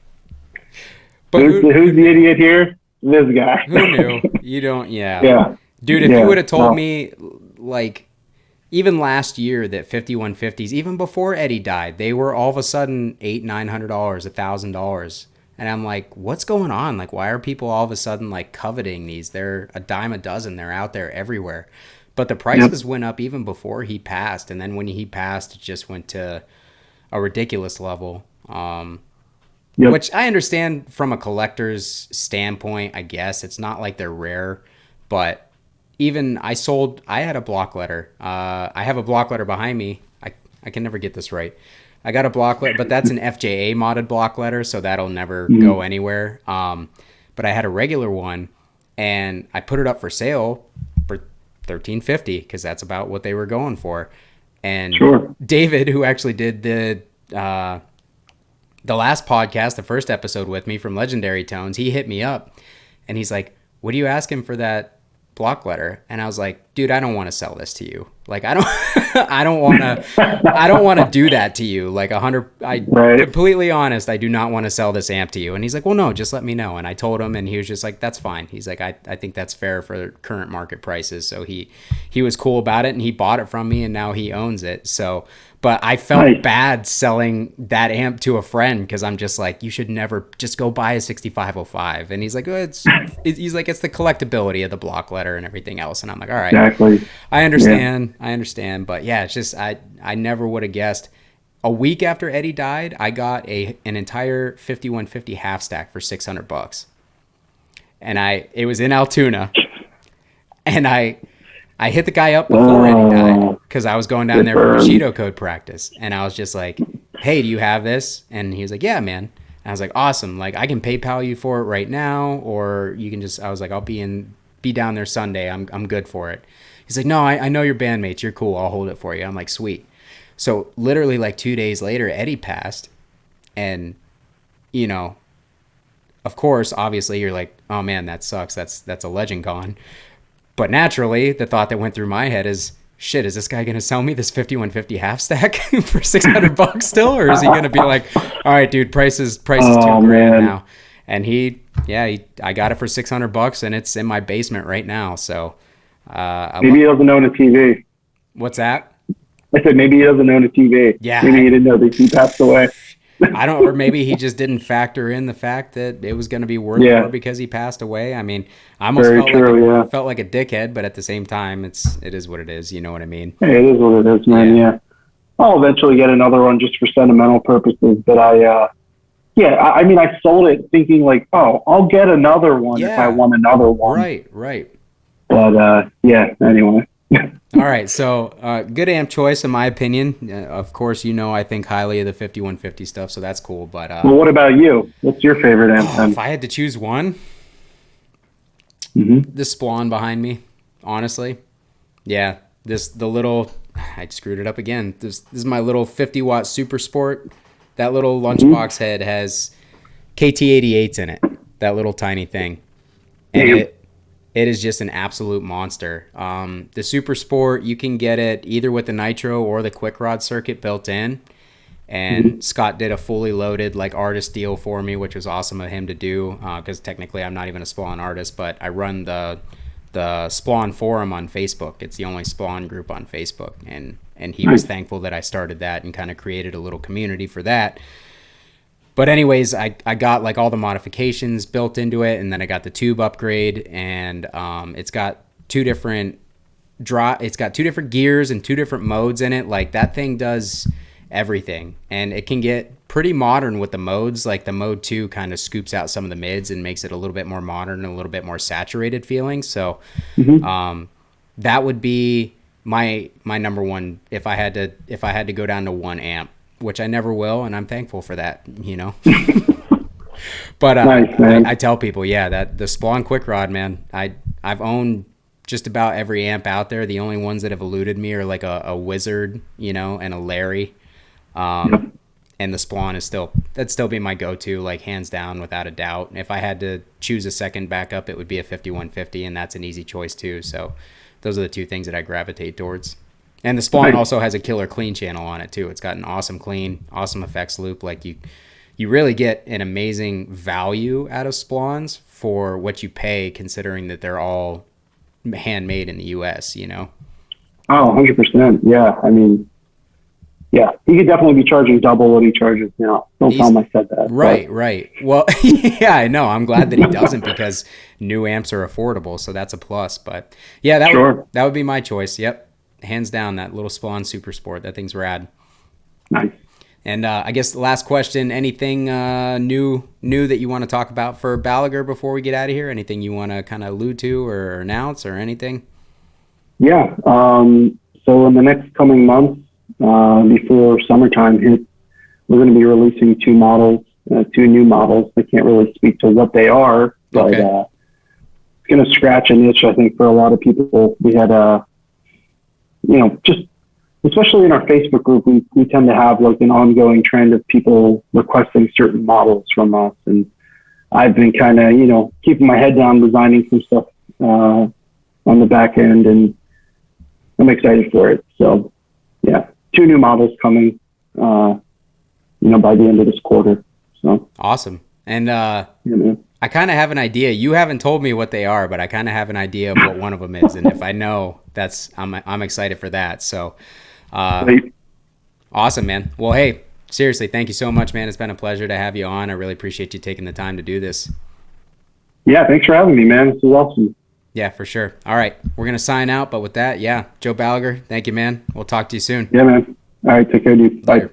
but who's the idiot here? This guy. Who knew? You don't, yeah. Yeah. Dude, if you would have told me, like, even last year that 5150s, even before Eddie died, they were all of a sudden $800-900, $1,000. And I'm like, what's going on? Like, why are people all of a sudden like coveting these? They're a dime a dozen. They're out there everywhere. But the prices went up even before he passed. And then when he passed, it just went to a ridiculous level. Which I understand from a collector's standpoint, I guess. It's not like they're rare. But even I had a block letter. I have a block letter behind me. I can never get this right. I got a block letter, but that's an FJA modded block letter, so that'll never go anywhere. But I had a regular one, and I put it up for sale for $1,350 because that's about what they were going for. And David, who actually did the last podcast, the first episode with me from Legendary Tones, he hit me up, and he's like, "What are you asking for that block letter?" And I was like, dude, I don't want to sell this to you. Like, I don't want to do that to you. Like completely honest, I do not want to sell this amp to you. And he's like, well, no, just let me know. And I told him, and he was just like, that's fine. He's like, I think that's fair for current market prices. So he was cool about it, and he bought it from me, and now he owns it. So, but I felt bad selling that amp to a friend because I'm just like, you should never just go buy a 6505. And he's like, he's like, it's the collectability of the block letter and everything else. And I'm like, all right, exactly. I understand. But yeah, it's just, I never would have guessed. a week after Eddie died, I got an entire 5150 half stack for $600. And it was in Altoona, and I hit the guy up before Eddie died because I was going down there for Bushido code practice, and I was just like, "Hey, do you have this?" And he was like, "Yeah, man." And I was like, "Awesome! Like, I can PayPal you for it right now, or you can just." I was like, "I'll be down there Sunday. I'm good for it." He's like, "No, I know your bandmates. You're cool. I'll hold it for you." I'm like, "Sweet." So literally like 2 days later, Eddie passed, and you know, of course, obviously, you're like, "Oh man, that sucks. That's a legend gone." But naturally, the thought that went through my head is, shit, is this guy going to sell me this 5150 half stack for $600 still? Or is he going to be like, all right, dude, price is $2,000 now. And I got it for $600 and it's in my basement right now. So, maybe he doesn't own a TV. What's that? I said, maybe he doesn't own a TV. Yeah. Maybe he didn't know that he passed away. or maybe he just didn't factor in the fact that it was going to be worth more because he passed away. I mean, I almost felt like a dickhead, but at the same time, it is what it is. You know what I mean? Hey, it is what it is, man. Yeah. I'll eventually get another one just for sentimental purposes. But I mean, I sold it thinking like, oh, I'll get another one if I want another one. Right. But anyway. All right, so good amp choice in my opinion. Of course, I think highly of the 5150 stuff, so that's cool. But well, what about you? What's your favorite amp? If I had to choose one, the Splon behind me, honestly. Yeah, I screwed it up again. This is my little 50-watt Super Sport. That little lunchbox head has KT88s in it. That little tiny thing, and it is just an absolute monster. The Super Sport, you can get it either with the Nitro or the Quick Rod circuit built in. And Scott did a fully loaded artist deal for me, which was awesome of him to do because technically I'm not even a Splon artist, but I run the Splon forum on Facebook. It's the only Splon group on Facebook. And he was thankful that I started that and kind of created a little community for that. But anyways, I got all the modifications built into it, and then I got the tube upgrade, and it's got two different gears and two different modes in it. That thing does everything, and it can get pretty modern with the modes. The mode 2 kind of scoops out some of the mids and makes it a little bit more modern and a little bit more saturated feeling. So that would be my number one if I had to go down to one amp, which I never will, and I'm thankful for that, But nice, I tell people, that the Splon Quick Rod, man, I've owned just about every amp out there. The only ones that have eluded me are a Wizard, and a Larry. And the Splon that'd still be my go-to, hands down, without a doubt. If I had to choose a second backup, it would be a 5150, and that's an easy choice too. So those are the two things that I gravitate towards. And the Splon also has a killer clean channel on it too. It's got an awesome clean, awesome effects loop. You really get an amazing value out of Splons for what you pay, considering that they're all handmade in the U.S., Oh, 100%. Yeah. I mean, he could definitely be charging double what he charges now. Don't tell him I said that. Right. Well, yeah, I know. I'm glad that he doesn't because new amps are affordable, so that's a plus. But yeah, that would be my choice. Yep. Hands down, that little Splon Super Sport. That thing's rad. Nice. And I guess the last question, anything new that you want to talk about for Ballager before we get out of here? Anything you want to kind of allude to or announce or anything? Yeah. So in the next coming months, before summertime hits, we're going to be releasing two new models. I can't really speak to what they are, but it's going to scratch a niche, I think, for a lot of people. We had just especially in our Facebook group, we tend to have an ongoing trend of people requesting certain models from us. And I've been kind of, keeping my head down, designing some stuff on the back end, and I'm excited for it. So yeah, 2 new models coming, by the end of this quarter. So awesome. And I kind of have an idea. You haven't told me what they are, but I kind of have an idea of what one of them is. And if I know, I'm excited for that. So awesome, man. Well, hey, seriously, thank you so much, man. It's been a pleasure to have you on. I really appreciate you taking the time to do this. Yeah, thanks for having me, man. This is awesome. Yeah, for sure. All right, we're going to sign out. But with that, Joe Ballager, thank you, man. We'll talk to you soon. Yeah, man. All right, take care, dude. Bye. Later.